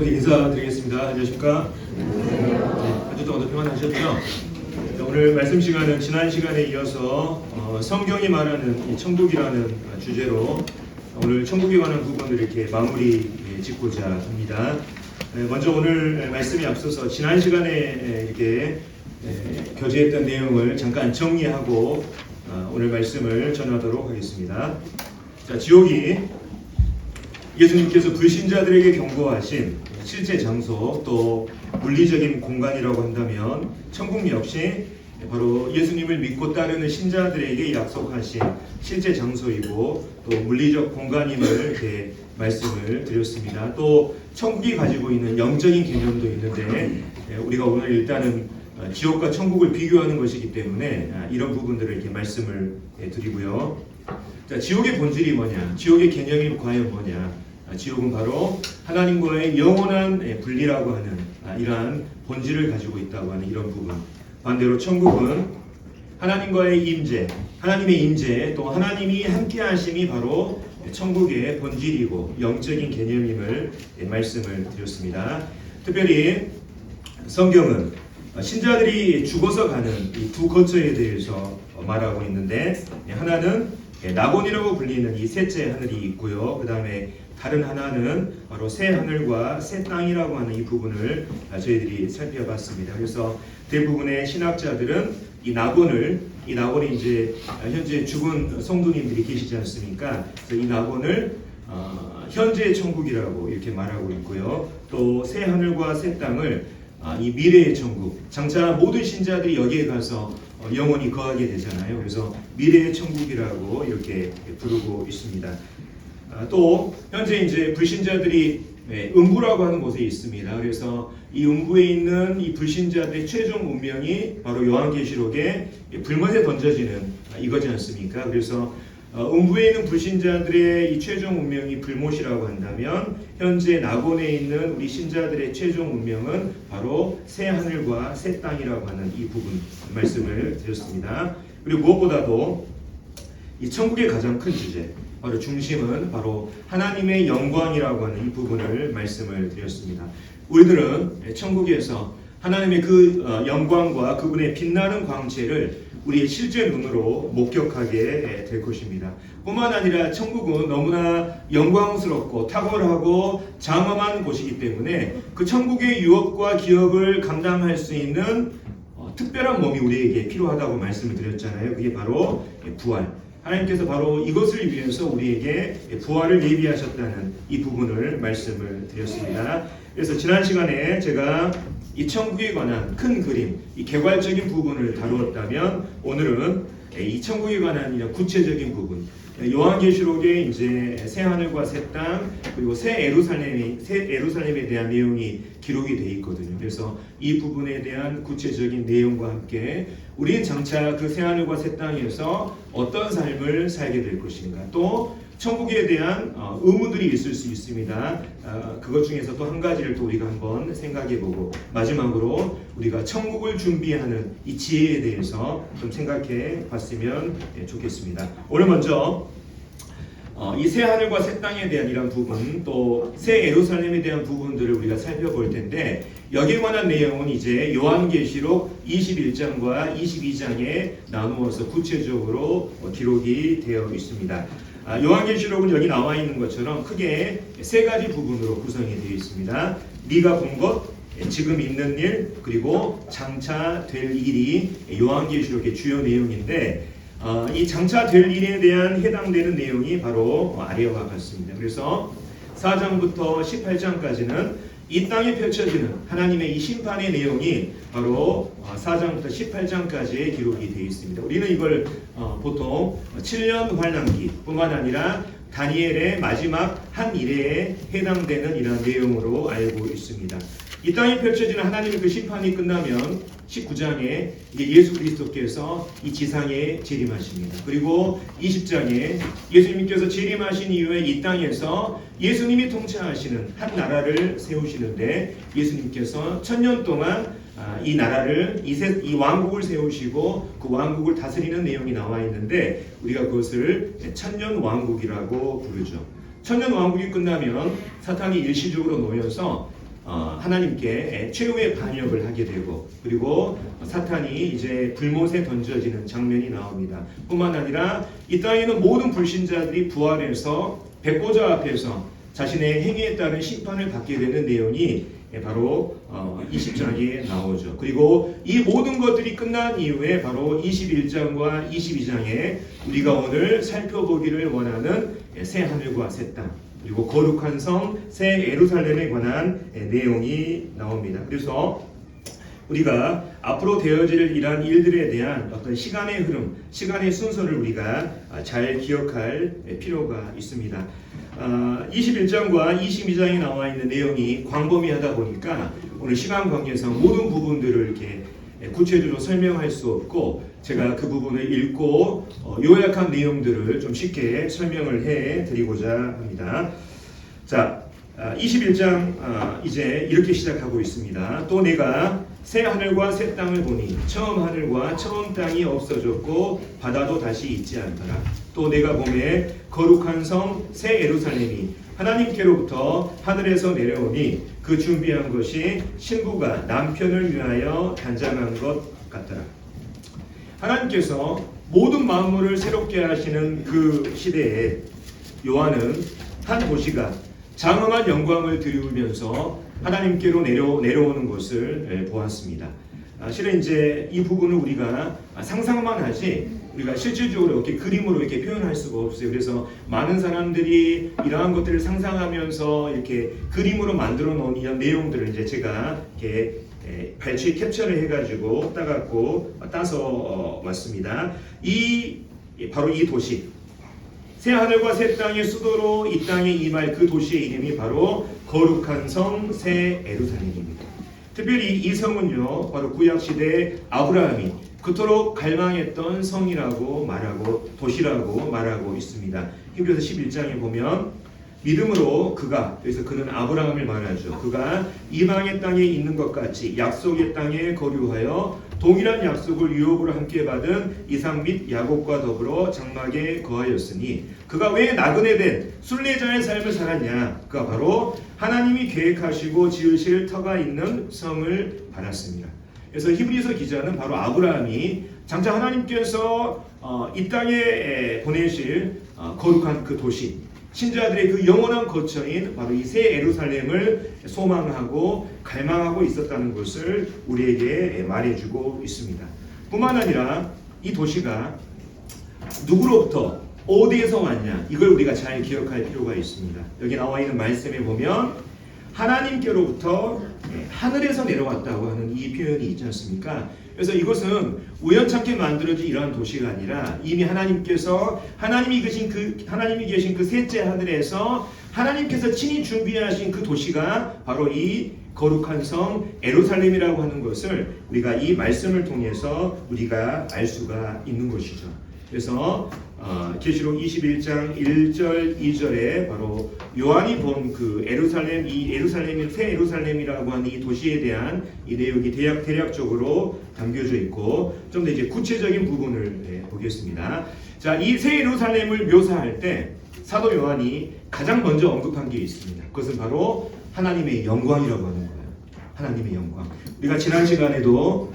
먼저 인사드리겠습니다. 안녕하십니까? 네, 한 주 동안도 평안하셨죠? 네, 오늘 말씀 시간은 지난 시간에 이어서 성경이 말하는 이 천국이라는 주제로 오늘 천국에 관한 부분을 이렇게 마무리 짓고자 합니다. 먼저 오늘 말씀에 앞서서 지난 시간에 이렇게 교제했던 내용을 잠깐 정리하고 오늘 말씀을 전하도록 하겠습니다. 자, 지옥이 예수님께서 불신자들에게 경고하신 실제 장소 또 물리적인 공간이라고 한다면 천국 역시 바로 예수님을 믿고 따르는 신자들에게 약속하신 실제 장소이고 또 물리적 공간임을 이렇게 말씀을 드렸습니다. 또 천국이 가지고 있는 영적인 개념도 있는데 우리가 오늘 일단은 지옥과 천국을 비교하는 것이기 때문에 이런 부분들을 이렇게 말씀을 드리고요. 자, 지옥의 본질이 뭐냐? 지옥의 개념이 과연 뭐냐? 지옥은 바로 하나님과의 영원한 분리라고 하는 이러한 본질을 가지고 있다고 하는 이런 부분. 반대로 천국은 하나님과의 임재, 하나님의 임재 또 하나님이 함께 하심이 바로 천국의 본질이고 영적인 개념임을 말씀을 드렸습니다. 특별히 성경은 신자들이 죽어서 가는 이 두 거처에 대해서 말하고 있는데 하나는 낙원이라고 불리는 이 셋째 하늘이 있고요. 그 다음에 다른 하나는 바로 새 하늘과 새 땅이라고 하는 이 부분을 저희들이 살펴봤습니다. 그래서 대부분의 신학자들은 이 낙원이 이제 현재 죽은 성도님들이 계시지 않습니까? 그래서 이 낙원을 현재의 천국이라고 이렇게 말하고 있고요. 또 새 하늘과 새 땅을 이 미래의 천국, 장차 모든 신자들이 여기에 가서 영원히 거하게 되잖아요. 그래서 미래의 천국이라고 이렇게 부르고 있습니다. 또 현재 이제 불신자들이 음부라고 하는 곳에 있습니다. 그래서 이 음부에 있는 이 불신자들의 최종 운명이 바로 요한계시록에 불못에 던져지는 이거지 않습니까? 그래서 음부에 있는 불신자들의 이 최종 운명이 불못이라고 한다면 현재 낙원에 있는 우리 신자들의 최종 운명은 바로 새 하늘과 새 땅이라고 하는 이 부분 말씀을 드렸습니다. 그리고 무엇보다도 이 천국의 가장 큰 주제 바로 중심은 바로 하나님의 영광이라고 하는 이 부분을 말씀을 드렸습니다. 우리들은 천국에서 하나님의 그 영광과 그분의 빛나는 광채를 우리의 실제 눈으로 목격하게 될 것입니다. 뿐만 아니라 천국은 너무나 영광스럽고 탁월하고 장엄한 곳이기 때문에 그 천국의 유업과 기업을 감당할 수 있는 특별한 몸이 우리에게 필요하다고 말씀을 드렸잖아요. 그게 바로 부활. 하나님께서 바로 이것을 위해서 우리에게 부활을 예비하셨다는 이 부분을 말씀을 드렸습니다. 그래서 지난 시간에 제가 이 천국에 관한 큰 그림, 이 개괄적인 부분을 다루었다면 오늘은 이 천국에 관한 이런 구체적인 부분, 요한계시록에 이제 새 하늘과 새 땅 그리고 새 예루살렘에 대한 내용이 기록이 되어 있거든요. 그래서 이 부분에 대한 구체적인 내용과 함께 우리는 장차 그 새 하늘과 새 땅에서 어떤 삶을 살게 될 것인가, 또 천국에 대한 의문들이 있을 수 있습니다. 그것 중에서 또 한 가지를 또 우리가 한번 생각해보고 마지막으로 우리가 천국을 준비하는 이 지혜에 대해서 좀 생각해 봤으면 좋겠습니다. 오늘 먼저 이 새 하늘과 새 땅에 대한 이런 부분 또 새 예루살렘에 대한 부분들을 우리가 살펴볼 텐데 여기에 관한 내용은 이제 요한계시록 21장과 22장에 나누어서 구체적으로 기록이 되어 있습니다. 요한계시록은 여기 나와 있는 것처럼 크게 세 가지 부분으로 구성이 되어 있습니다. 네가 본 것, 지금 있는 일, 그리고 장차 될 일이 요한계시록의 주요 내용인데 이 장차 될 일에 대한 해당되는 내용이 바로 아래와 같습니다. 그래서 4장부터 18장까지는 이 땅에 펼쳐지는 하나님의 이 심판의 내용이 바로 4장부터 18장까지의 기록이 되어 있습니다. 우리는 이걸 보통 7년 환란기 뿐만 아니라 다니엘의 마지막 한 일에 해당되는 이런 내용으로 알고 있습니다. 이 땅에 펼쳐지는 하나님의 그 심판이 끝나면 19장에 예수 그리스도께서 이 지상에 재림하십니다. 그리고 20장에 예수님께서 재림하신 이후에 이 땅에서 예수님이 통치하시는 한 나라를 세우시는데 예수님께서 1000년 동안 이 나라를 이 왕국을 세우시고 그 왕국을 다스리는 내용이 나와 있는데 우리가 그것을 천년 왕국이라고 부르죠. 천년 왕국이 끝나면 사탄이 일시적으로 놓여서 하나님께 최후의 반역을 하게 되고, 그리고 사탄이 이제 불못에 던져지는 장면이 나옵니다. 뿐만 아니라 이 땅에는 모든 불신자들이 부활해서 백보자 앞에서 자신의 행위에 따른 심판을 받게 되는 내용이 바로 20장에 나오죠. 그리고 이 모든 것들이 끝난 이후에 바로 21장과 22장에 우리가 오늘 살펴보기를 원하는 새 하늘과 새 땅, 그리고 거룩한 성 새 예루살렘에 관한 내용이 나옵니다. 그래서 우리가 앞으로 되어질 이러한 일들에 대한 어떤 시간의 흐름, 시간의 순서를 우리가 잘 기억할 필요가 있습니다. 21장과 22장에 나와 있는 내용이 광범위하다 보니까 오늘 시간 관계상 모든 부분들을 이렇게 구체적으로 설명할 수 없고, 제가 그 부분을 읽고 요약한 내용들을 좀 쉽게 설명을 해 드리고자 합니다. 자, 21장 이제 이렇게 시작하고 있습니다. 또 내가 새 하늘과 새 땅을 보니 처음 하늘과 처음 땅이 없어졌고 바다도 다시 있지 않더라. 또 내가 보매 거룩한 성 새 예루살렘이 하나님께로부터 하늘에서 내려오니 그 준비한 것이 신부가 남편을 위하여 단장한 것 같더라. 하나님께서 모든 만물을 새롭게 하시는 그 시대에 요한은 한 도시가 장엄한 영광을 드리우면서 하나님께로 내려오는 것을 보았습니다. 실은 이제 이 부분을 우리가 상상만 하지 우리가 실질적으로 이렇게 그림으로 이렇게 표현할 수가 없어요. 그래서 많은 사람들이 이러한 것들을 상상하면서 이렇게 그림으로 만들어 놓은 이런 내용들을 이제 제가 이렇게 발췌 캡처를 해가지고 따서 왔습니다. 바로 이 도시, 새 하늘과 새 땅의 수도로 이 땅에 임할 그 도시의 이름이 바로 거룩한 성 새 예루살렘입니다. 특별히 이 성은요, 바로 구약시대 아브라함이 그토록 갈망했던 성이라고 말하고 도시라고 말하고 있습니다. 히브리서 11장에 보면 믿음으로 여기서 그는 아브라함을 말하죠. 그가 이방의 땅에 있는 것 같이 약속의 땅에 거류하여 동일한 약속을 유업으로 함께 받은 이삭 및 야곱과 더불어 장막에 거하였으니 그가 왜 나그네 된 순례자의 삶을 살았냐? 그가 바로 하나님이 계획하시고 지으실 터가 있는 성을 바랐습니다. 그래서 히브리서 기자는 바로 아브라함이 장차 하나님께서 이 땅에 보내실 거룩한 그 도시, 신자들의 그 영원한 거처인 바로 이 새 예루살렘을 소망하고 갈망하고 있었다는 것을 우리에게 말해주고 있습니다. 뿐만 아니라 이 도시가 누구로부터 어디에서 왔냐, 이걸 우리가 잘 기억할 필요가 있습니다. 여기 나와 있는 말씀에 보면 하나님께로부터 하늘에서 내려왔다고 하는 이 표현이 있지 않습니까? 그래서 이것은 우연찮게 만들어진 이러한 도시가 아니라 이미 하나님이 계신 그 셋째 하늘에서 하나님께서 친히 준비하신 그 도시가 바로 이 거룩한 성 예루살렘이라고 하는 것을 우리가 이 말씀을 통해서 우리가 알 수가 있는 것이죠. 그래서 계시록 21장 1절 2절에 바로 요한이 본 그 예루살렘, 이 예루살렘이 새 예루살렘이라고 하는 이 도시에 대한 이 내용이 대략적으로 담겨져 있고, 좀 더 이제 구체적인 부분을 보겠습니다. 자, 이 새 예루살렘을 묘사할 때 사도 요한이 가장 먼저 언급한 게 있습니다. 그것은 바로 하나님의 영광이라고 하는 거예요. 하나님의 영광. 우리가 지난 시간에도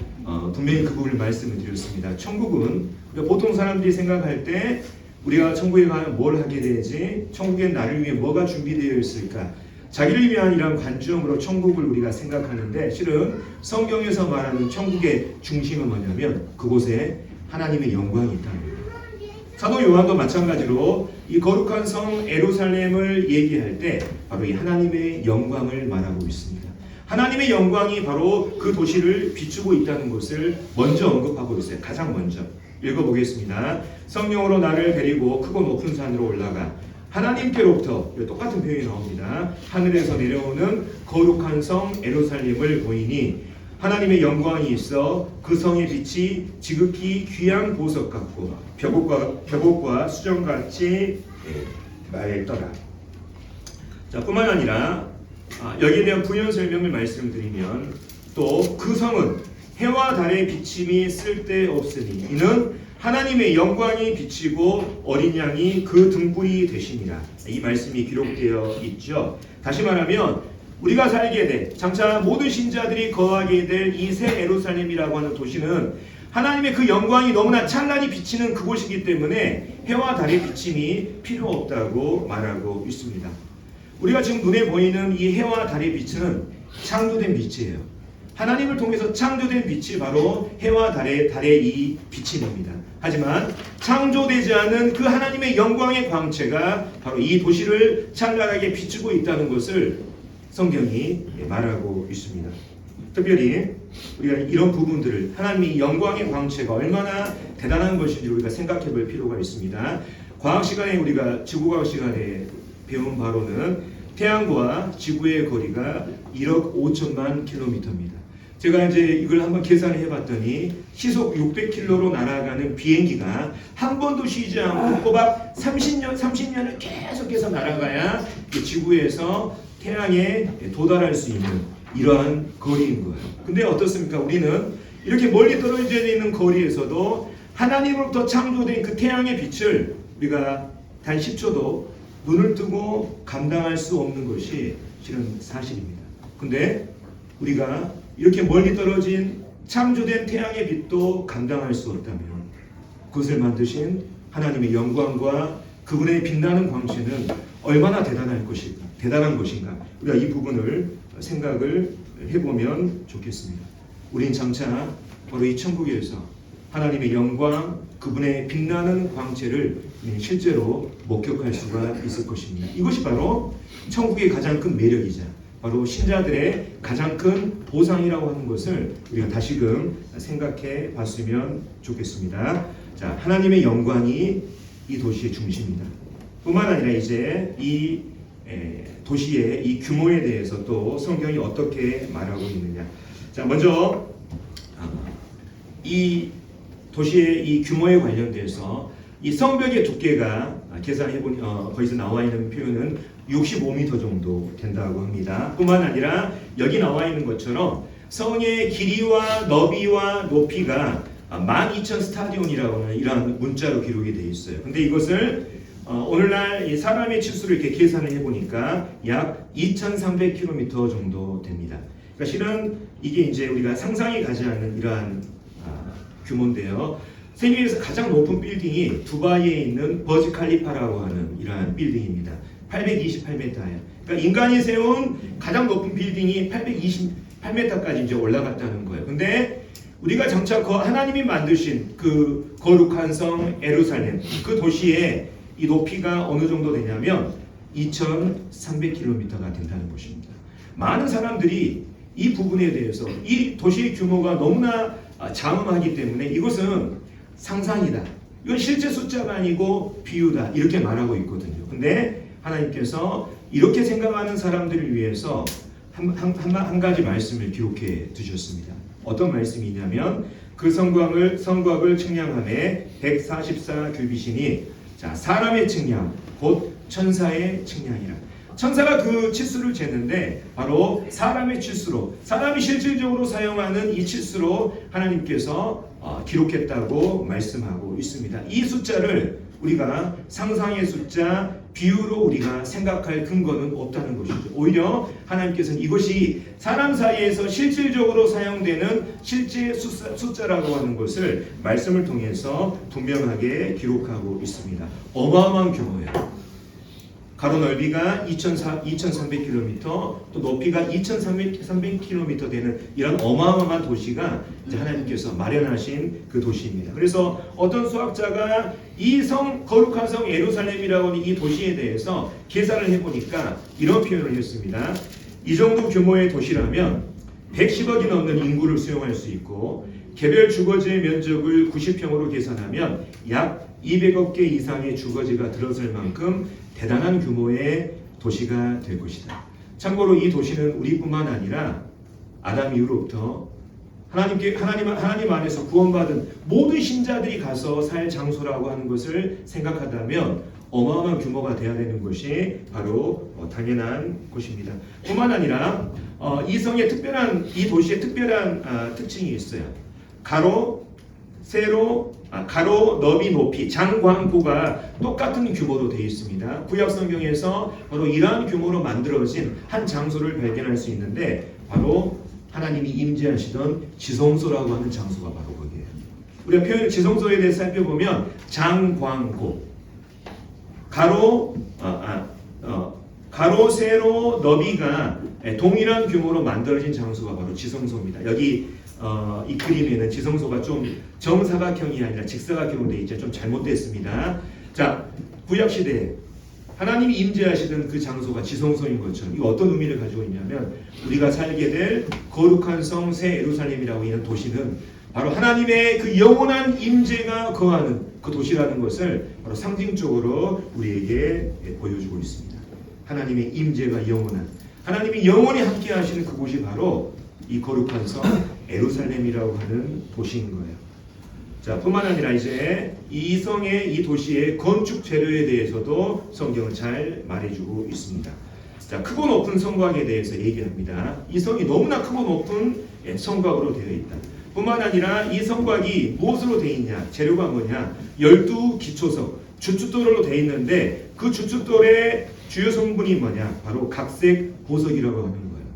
분명히 그 부분을 말씀을 드렸습니다. 천국은 보통 사람들이 생각할 때 우리가 천국에 가면 뭘 하게 되지? 천국엔 나를 위해 뭐가 준비되어 있을까? 자기를 위한 이런 관점으로 천국을 우리가 생각하는데, 실은 성경에서 말하는 천국의 중심은 뭐냐면 그곳에 하나님의 영광이 있다는 거예요. 사도 요한도 마찬가지로 이 거룩한 성 예루살렘을 얘기할 때 바로 이 하나님의 영광을 말하고 있습니다. 하나님의 영광이 바로 그 도시를 비추고 있다는 것을 먼저 언급하고 있어요. 가장 먼저 읽어보겠습니다. 성령으로 나를 데리고 크고 높은 산으로 올라가 하나님께로부터, 똑같은 표현이 나옵니다. 하늘에서 내려오는 거룩한 성 예루살렘을 보이니 하나님의 영광이 있어 그 성의 빛이 지극히 귀한 보석 같고 벽옥과 수정같이 맑더라. 자, 뿐만 아니라 여기에 대한 부연 설명을 말씀드리면, 또 그 성은 해와 달의 비침이 쓸데없으니 이는 하나님의 영광이 비치고 어린 양이 그 등불이 되시니라. 이 말씀이 기록되어 있죠. 다시 말하면 우리가 살게 될, 장차 모든 신자들이 거하게 될 이 새 예루살렘이라고 하는 도시는 하나님의 그 영광이 너무나 찬란히 비치는 그곳이기 때문에 해와 달의 비침이 필요 없다고 말하고 있습니다. 우리가 지금 눈에 보이는 이 해와 달의 빛은 창조된 빛이에요. 하나님을 통해서 창조된 빛이 바로 해와 달의 이 빛입니다. 하지만 창조되지 않은 그 하나님의 영광의 광채가 바로 이 도시를 찬란하게 비추고 있다는 것을 성경이 말하고 있습니다. 특별히 우리가 이런 부분들을 하나님의 영광의 광채가 얼마나 대단한 것인지 우리가 생각해 볼 필요가 있습니다. 과학 시간에 우리가 지구과학 시간에 배운 바로는 태양과 지구의 거리가 1억 5천만 킬로미터입니다. 제가 이제 이걸 한번 계산을 해봤더니 시속 600km로 날아가는 비행기가 한 번도 쉬지 않고 꼬박 30년을 계속해서 날아가야 지구에서 태양에 도달할 수 있는 이러한 거리인 거예요. 근데 어떻습니까? 우리는 이렇게 멀리 떨어져 있는 거리에서도 하나님으로부터 창조된 그 태양의 빛을 우리가 단 10초도 눈을 뜨고 감당할 수 없는 것이 실은 사실입니다. 근데 우리가 이렇게 멀리 떨어진 창조된 태양의 빛도 감당할 수 없다면 그것을 만드신 하나님의 영광과 그분의 빛나는 광채는 얼마나 대단한 것인가 우리가 이 부분을 생각을 해보면 좋겠습니다. 우린 장차 바로 이 천국에서 하나님의 영광, 그분의 빛나는 광채를 실제로 목격할 수가 있을 것입니다. 이것이 바로 천국의 가장 큰 매력이자 바로 신자들의 가장 큰 보상이라고 하는 것을 우리가 다시금 생각해 봤으면 좋겠습니다. 자, 하나님의 영광이 이 도시의 중심이다. 뿐만 아니라 이제 이 도시의 이 규모에 대해서 또 성경이 어떻게 말하고 있느냐. 자, 먼저 이 도시의 이 규모에 관련돼서 이 성벽의 두께가 계산해 보니 거기서 나와 있는 표현은 65m 정도 된다고 합니다. 뿐만 아니라 여기 나와 있는 것처럼 성의 길이와 너비와 높이가 12,000 스타디온이라고 하는 이러한 문자로 기록이 되어 있어요. 근데 이것을 오늘날 이 사람의 치수를 이렇게 계산을 해보니까 약 2,300km 정도 됩니다. 그러니까 실은 이게 이제 우리가 상상이 가지 않는 이러한 규모인데요. 세계에서 가장 높은 빌딩이 두바이에 있는 버즈 칼리파라고 하는 이러한 빌딩입니다. 828m예요. 그러니까 인간이 세운 가장 높은 빌딩이 828m까지 이제 올라갔다는 거예요. 근데 우리가 장차 하나님이 만드신 그 거룩한 성 예루살렘 그 도시의 이 높이가 어느 정도 되냐면 2,300km가 된다는 것입니다. 많은 사람들이 이 부분에 대해서 이 도시의 규모가 너무나 장엄하기 때문에 이것은 상상이다. 이건 실제 숫자가 아니고 비유다. 이렇게 말하고 있거든요. 근데 하나님께서 이렇게 생각하는 사람들을 위해서 한 가지 말씀을 기록해 두셨습니다. 어떤 말씀이냐면 그 성곽을 측량함에 144규빗이니 자 사람의 측량 곧 천사의 측량이라. 천사가 그 치수를 재는데 바로 사람의 치수로 사람이 실질적으로 사용하는 이 치수로 하나님께서 기록했다고 말씀하고 있습니다. 이 숫자를 우리가 상상의 숫자, 비유로 우리가 생각할 근거는 없다는 것이죠. 오히려 하나님께서는 이것이 사람 사이에서 실질적으로 사용되는 실제 숫자라고 하는 것을 말씀을 통해서 분명하게 기록하고 있습니다. 어마어마한 규모예요. 가로 넓이가 2,300km, 또 높이가 2,300km 되는 이런 어마어마한 도시가 이제 하나님께서 마련하신 그 도시입니다. 그래서 어떤 수학자가 이 거룩한 성 예루살렘이라고 하는 이 도시에 대해서 계산을 해보니까 이런 표현을 했습니다. 이 정도 규모의 도시라면 110억이 넘는 인구를 수용할 수 있고 개별 주거지의 면적을 90평으로 계산하면 약 200억 개 이상의 주거지가 들어설 만큼 대단한 규모의 도시가 될 것이다. 참고로 이 도시는 우리뿐만 아니라 아담 이후로부터 하나님 안에서 구원받은 모든 신자들이 가서 살 장소라고 하는 것을 생각한다면 어마어마한 규모가 되어야 되는 것이 바로 당연한 것입니다. 뿐만 아니라 이 도시의 특별한 특징이 있어요. 가로 가로, 너비, 높이, 장광고가 똑같은 규모로 되어 있습니다. 구약 성경에서 바로 이러한 규모로 만들어진 한 장소를 발견할 수 있는데 바로 하나님이 임재하시던 지성소라고 하는 장소가 바로 거기에요. 우리가 표현 지성소에 대해서 살펴보면 장광고, 가로, 세로, 너비가 동일한 규모로 만들어진 장소가 바로 지성소입니다. 여기 이 그림에는 지성소가 좀 정사각형이 아니라 직사각형으로 되어 있죠. 좀 잘못됐습니다. 자, 구약 시대에 하나님이 임재하시던 그 장소가 지성소인 것처럼 이거 어떤 의미를 가지고 있냐면 우리가 살게 될 거룩한 성 새 예루살렘이라고 하는 도시는 바로 하나님의 그 영원한 임재가 거하는 그 도시라는 것을 바로 상징적으로 우리에게 보여주고 있습니다. 하나님의 임재가 영원한, 하나님이 영원히 함께 하시는 그곳이 바로 이 거룩한 성 예루살렘이라고 하는 도시인 거예요. 자, 뿐만 아니라 이제 이 성의 이 도시의 건축 재료에 대해서도 성경은 잘 말해주고 있습니다. 자, 크고 높은 성곽에 대해서 얘기합니다. 이 성이 너무나 크고 높은 성곽으로 되어 있다. 뿐만 아니라 이 성곽이 무엇으로 되어 있냐? 재료가 뭐냐? 12기초석, 주춧돌로 되어 있는데 그 주춧돌의 주요 성분이 뭐냐? 바로 각색 보석이라고 하는 거예요.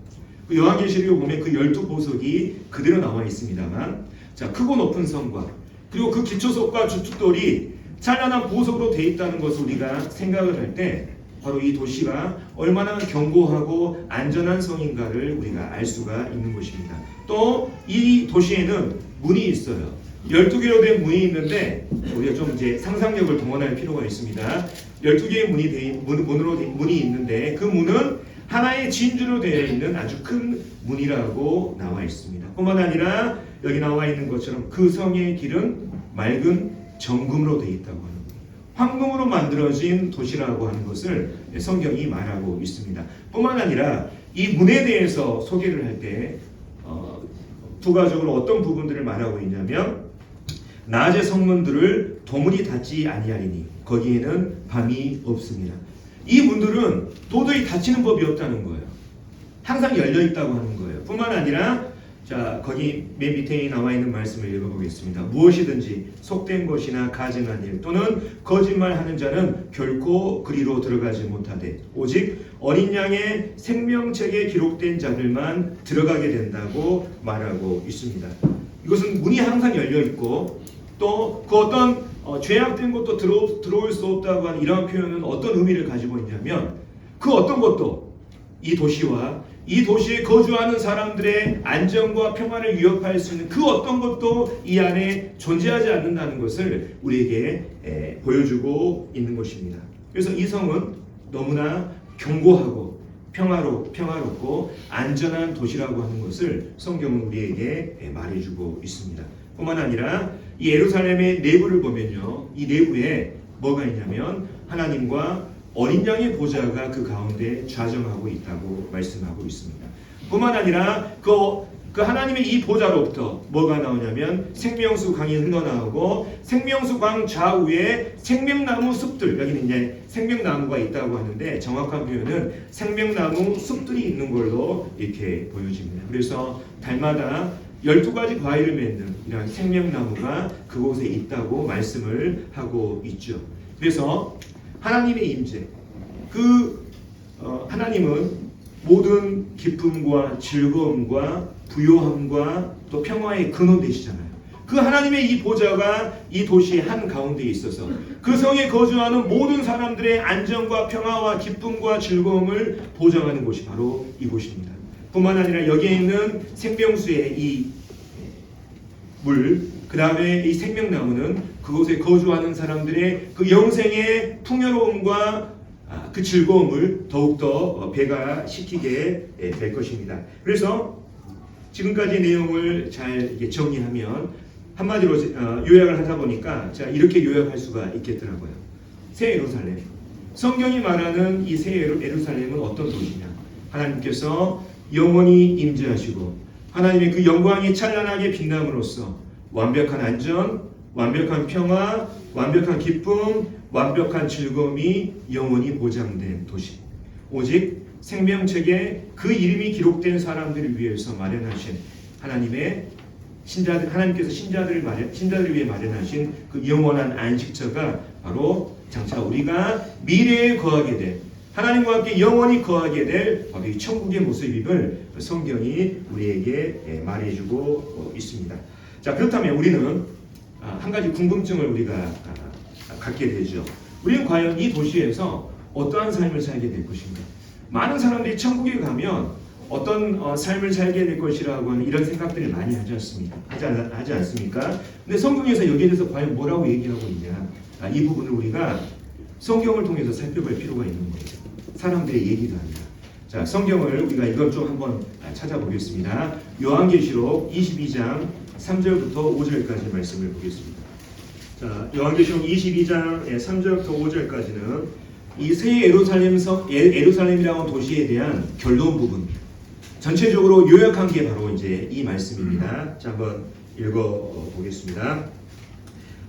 그 요한계시록에 보면 그 12보석이 그대로 나와 있습니다만, 자, 크고 높은 성곽, 그리고 그 기초석과 주춧돌이 찬란한 보석으로 되어 있다는 것을 우리가 생각을 할 때 바로 이 도시가 얼마나 견고하고 안전한 성인가를 우리가 알 수가 있는 것입니다. 또 이 도시에는 문이 있어요. 12개로 된 문이 있는데 우리가 좀 이제 상상력을 동원할 필요가 있습니다. 12개의 문이 있는데 그 문은 하나의 진주로 되어 있는 아주 큰 문이라고 나와 있습니다. 뿐만 아니라 여기 나와 있는 것처럼 그 성의 길은 맑은 정금으로 되어 있다고 하는 거예요. 황금으로 만들어진 도시라고 하는 것을 성경이 말하고 있습니다. 뿐만 아니라 이 문에 대해서 소개를 할 때 부가적으로 어떤 부분들을 말하고 있냐면 낮의 성문들을 도문이 닫지 아니하리니 거기에는 밤이 없습니다. 이 문들은 도저히 닫히는 법이 없다는 거예요. 항상 열려 있다고 하는 거예요. 뿐만 아니라 자, 거기 맨 밑에 나와 있는 말씀을 읽어보겠습니다. 무엇이든지 속된 것이나 가증한 일 또는 거짓말하는 자는 결코 그리로 들어가지 못하되 오직 어린 양의 생명책에 기록된 자들만 들어가게 된다고 말하고 있습니다. 이것은 문이 항상 열려 있고 또 그 어떤 죄악된 것도 들어올 수 없다고 하는 이러한 표현은 어떤 의미를 가지고 있냐면 그 어떤 것도 이 도시와 이 도시에 거주하는 사람들의 안전과 평안을 위협할 수 있는 그 어떤 것도 이 안에 존재하지 않는다는 것을 우리에게 보여주고 있는 것입니다. 그래서 이 성은 너무나 견고하고 평화롭고 안전한 도시라고 하는 것을 성경은 우리에게 말해주고 있습니다. 뿐만 아니라 이 예루살렘의 내부를 보면요, 이 내부에 뭐가 있냐면 하나님과 어린 양의 보좌가 그 가운데 좌정하고 있다고 말씀하고 있습니다. 뿐만 아니라 그 하나님의 이 보좌로부터 뭐가 나오냐면 생명수 강이 흘러나오고 생명수 강 좌우에 생명나무 숲들, 여기는 이제 생명나무가 있다고 하는데 정확한 표현은 생명나무 숲들이 있는 걸로 이렇게 보여집니다. 그래서 달마다 12가지 과일을 맺는 이런 생명나무가 그곳에 있다고 말씀을 하고 있죠. 그래서 하나님의 임재, 하나님은 모든 기쁨과 즐거움과 부요함과 또 평화의 근원 되시잖아요. 그 하나님의 이 보좌가 이 도시의 한 가운데에 있어서 그 성에 거주하는 모든 사람들의 안전과 평화와 기쁨과 즐거움을 보장하는 곳이 바로 이곳입니다. 뿐만 아니라 여기에 있는 생명수의 이 물, 그 다음에 이 생명나무는 그곳에 거주하는 사람들의 그 영생의 풍요로움과 그 즐거움을 더욱더 배가시키게 될 것입니다. 그래서 지금까지 내용을 잘 정리하면 한마디로 요약을 하다 보니까 자, 이렇게 요약할 수가 있겠더라고요. 새 예루살렘. 성경이 말하는 이 새 예루살렘은 어떤 도시냐? 하나님께서 영원히 임재하시고 하나님의 그 영광이 찬란하게 빛남으로써 완벽한 안전, 완벽한 평화, 완벽한 기쁨, 완벽한 즐거움이 영원히 보장된 도시. 오직 생명책에 그 이름이 기록된 사람들을 위해서 마련하신 하나님의 하나님께서 신자들을 위해 마련하신 그 영원한 안식처가 바로 장차 우리가 미래에 거하게 될, 하나님과 함께 영원히 거하게 될 바로 이 천국의 모습임을 성경이 우리에게 말해주고 있습니다. 자, 그렇다면 우리는 한 가지 궁금증을 우리가 갖게 되죠. 우리는 과연 이 도시에서 어떠한 삶을 살게 될 것인가? 많은 사람들이 천국에 가면 어떤 삶을 살게 될 것이라고 하는 이런 생각들을 많이 하지 않습니까? 근데 성경에서 여기에 대해서 과연 뭐라고 얘기하고 있냐? 이 부분을 우리가 성경을 통해서 살펴볼 필요가 있는 거예요. 사람들의 얘기가 아니라. 자, 성경을 우리가 이걸 좀 한번 찾아보겠습니다. 요한계시록 22장 3절부터 5절까지 말씀을 보겠습니다. 자, 요한계시록 22장 3절부터 5절까지는 이 새 예루살렘이라는 도시에 대한 결론 부분, 전체적으로 요약한 게 바로 이제 이 말씀입니다. 자, 한번 읽어 보겠습니다.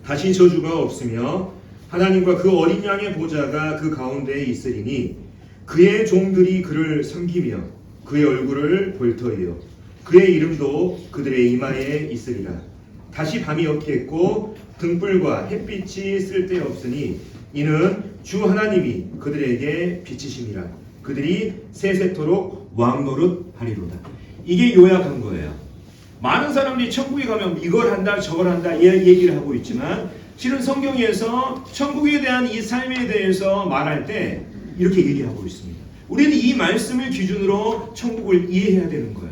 다시 저주가 없으며 하나님과 그 어린 양의 보좌가 그 가운데에 있으리니 그의 종들이 그를 섬기며 그의 얼굴을 볼 터이요 그의 이름도 그들의 이마에 있으리라. 다시 밤이 없겠고 등불과 햇빛이 쓸데없으니 이는 주 하나님이 그들에게 비치심이라. 그들이 세세토록 왕노릇 하리로다. 이게 요약한 거예요. 많은 사람들이 천국에 가면 이걸 한다 저걸 한다 얘기를 하고 있지만 실은 성경에서 천국에 대한 이 삶에 대해서 말할 때 이렇게 얘기하고 있습니다. 우리는 이 말씀을 기준으로 천국을 이해해야 되는 거예요.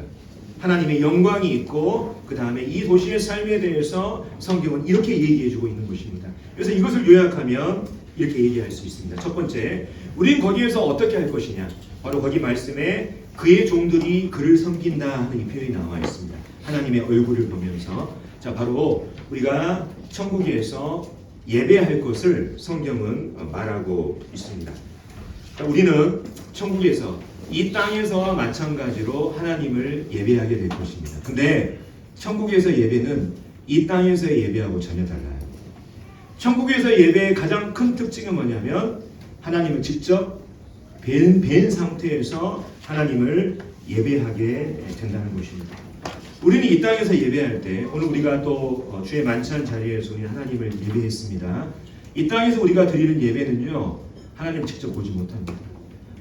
하나님의 영광이 있고 그 다음에 이 도시의 삶에 대해서 성경은 이렇게 얘기해주고 있는 것입니다. 그래서 이것을 요약하면 이렇게 얘기할 수 있습니다. 첫 번째, 우리는 거기에서 어떻게 할 것이냐? 바로 거기 말씀에 그의 종들이 그를 섬긴다 하는 이 표현이 나와 있습니다. 하나님의 얼굴을 보면서. 자, 바로 우리가 천국에서 예배할 것을 성경은 말하고 있습니다. 자, 우리는 천국에서 이 땅에서와 마찬가지로 하나님을 예배하게 될 것입니다. 근데 천국에서 예배는 이 땅에서의 예배하고 전혀 달라요. 천국에서 예배의 가장 큰 특징은 뭐냐면 하나님을 직접 뵌 상태에서 하나님을 예배하게 된다는 것입니다. 우리는 이 땅에서 예배할 때 오늘 우리가 또 주의 만찬 자리에서 우리 하나님을 예배했습니다. 이 땅에서 우리가 드리는 예배는요, 하나님을 직접 보지 못합니다.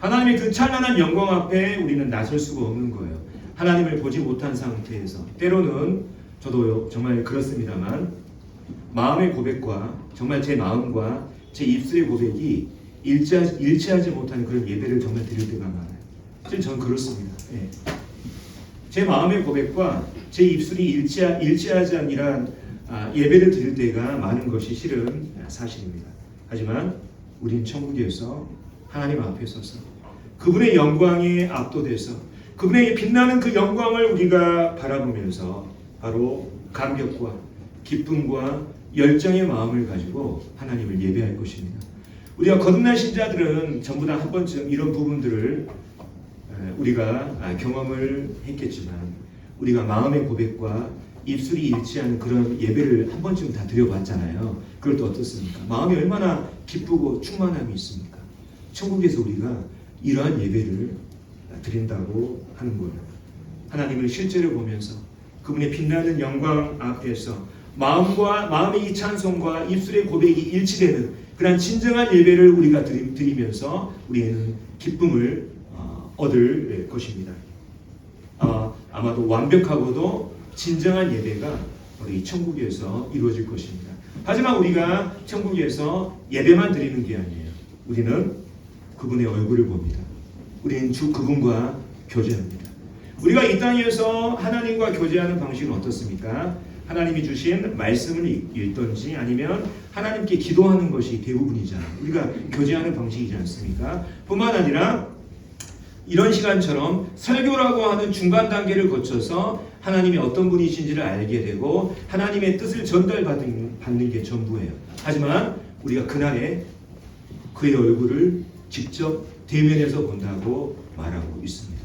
하나님의 그 찬란한 영광 앞에 우리는 나설 수가 없는 거예요. 하나님을 보지 못한 상태에서 때로는 저도 정말 그렇습니다만 마음의 고백과 정말 제 마음과 제 입술의 고백이 일치하지 못하는 그런 예배를 정말 드릴 때가 많아요. 사실 저는 그렇습니다. 예. 제 마음의 고백과 제 입술이 일치하지 않는 예배를 드릴 때가 많은 것이 실은 사실입니다. 하지만 우린 천국에서 하나님 앞에 서서 그분의 영광에 압도돼서 그분의 빛나는 그 영광을 우리가 바라보면서 바로 감격과 기쁨과 열정의 마음을 가지고 하나님을 예배할 것입니다. 우리가 거듭난 신자들은 전부 다 한 번쯤 이런 부분들을 우리가 경험을 했겠지만 우리가 마음의 고백과 입술이 일치하는 그런 예배를 한 번쯤 다 드려봤잖아요. 그럴 때 어떻습니까? 마음이 얼마나 기쁘고 충만함이 있습니까? 천국에서 우리가 이러한 예배를 드린다고 하는 거예요. 하나님을 실제로 보면서 그분의 빛나는 영광 앞에서 마음의 이 찬송과 입술의 고백이 일치되는 그런 진정한 예배를 우리가 드리면서 우리는 기쁨을 얻을 것입니다. 아마도 완벽하고도 진정한 예배가 우리 천국에서 이루어질 것입니다. 하지만 우리가 천국에서 예배만 드리는 게 아니에요. 우리는 그분의 얼굴을 봅니다. 우리는 주 그분과 교제합니다. 우리가 이 땅에서 하나님과 교제하는 방식은 어떻습니까? 하나님이 주신 말씀을 읽든지 아니면 하나님께 기도하는 것이 대부분이잖아요. 우리가 교제하는 방식이지 않습니까? 뿐만 아니라 이런 시간처럼 설교라고 하는 중간 단계를 거쳐서 하나님이 어떤 분이신지를 알게 되고 하나님의 뜻을 전달받는 게 전부예요. 하지만 우리가 그날에 그의 얼굴을 직접 대면에서 본다고 말하고 있습니다.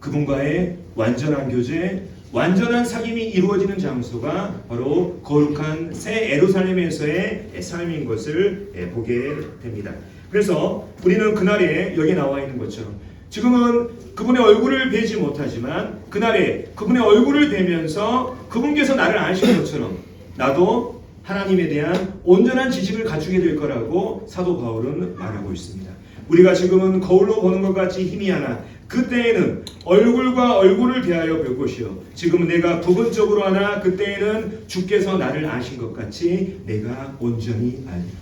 그분과의 완전한 교제, 완전한 사귐이 이루어지는 장소가 바로 거룩한 새 예루살렘에서의 삶인 것을 보게 됩니다. 그래서 우리는 그날에 여기 나와 있는 것처럼 지금은 그분의 얼굴을 뵈지 못하지만 그날에 그분의 얼굴을 뵈면서 그분께서 나를 아시는 것처럼 나도 하나님에 대한 온전한 지식을 갖추게 될 거라고 사도 바울은 말하고 있습니다. 우리가 지금은 거울로 보는 것 같이 힘이 하나 그때에는 얼굴과 얼굴을 대하여 볼 것이요 지금은 내가 부분적으로 하나 그때에는 주께서 나를 아신 것 같이 내가 온전히 알리라.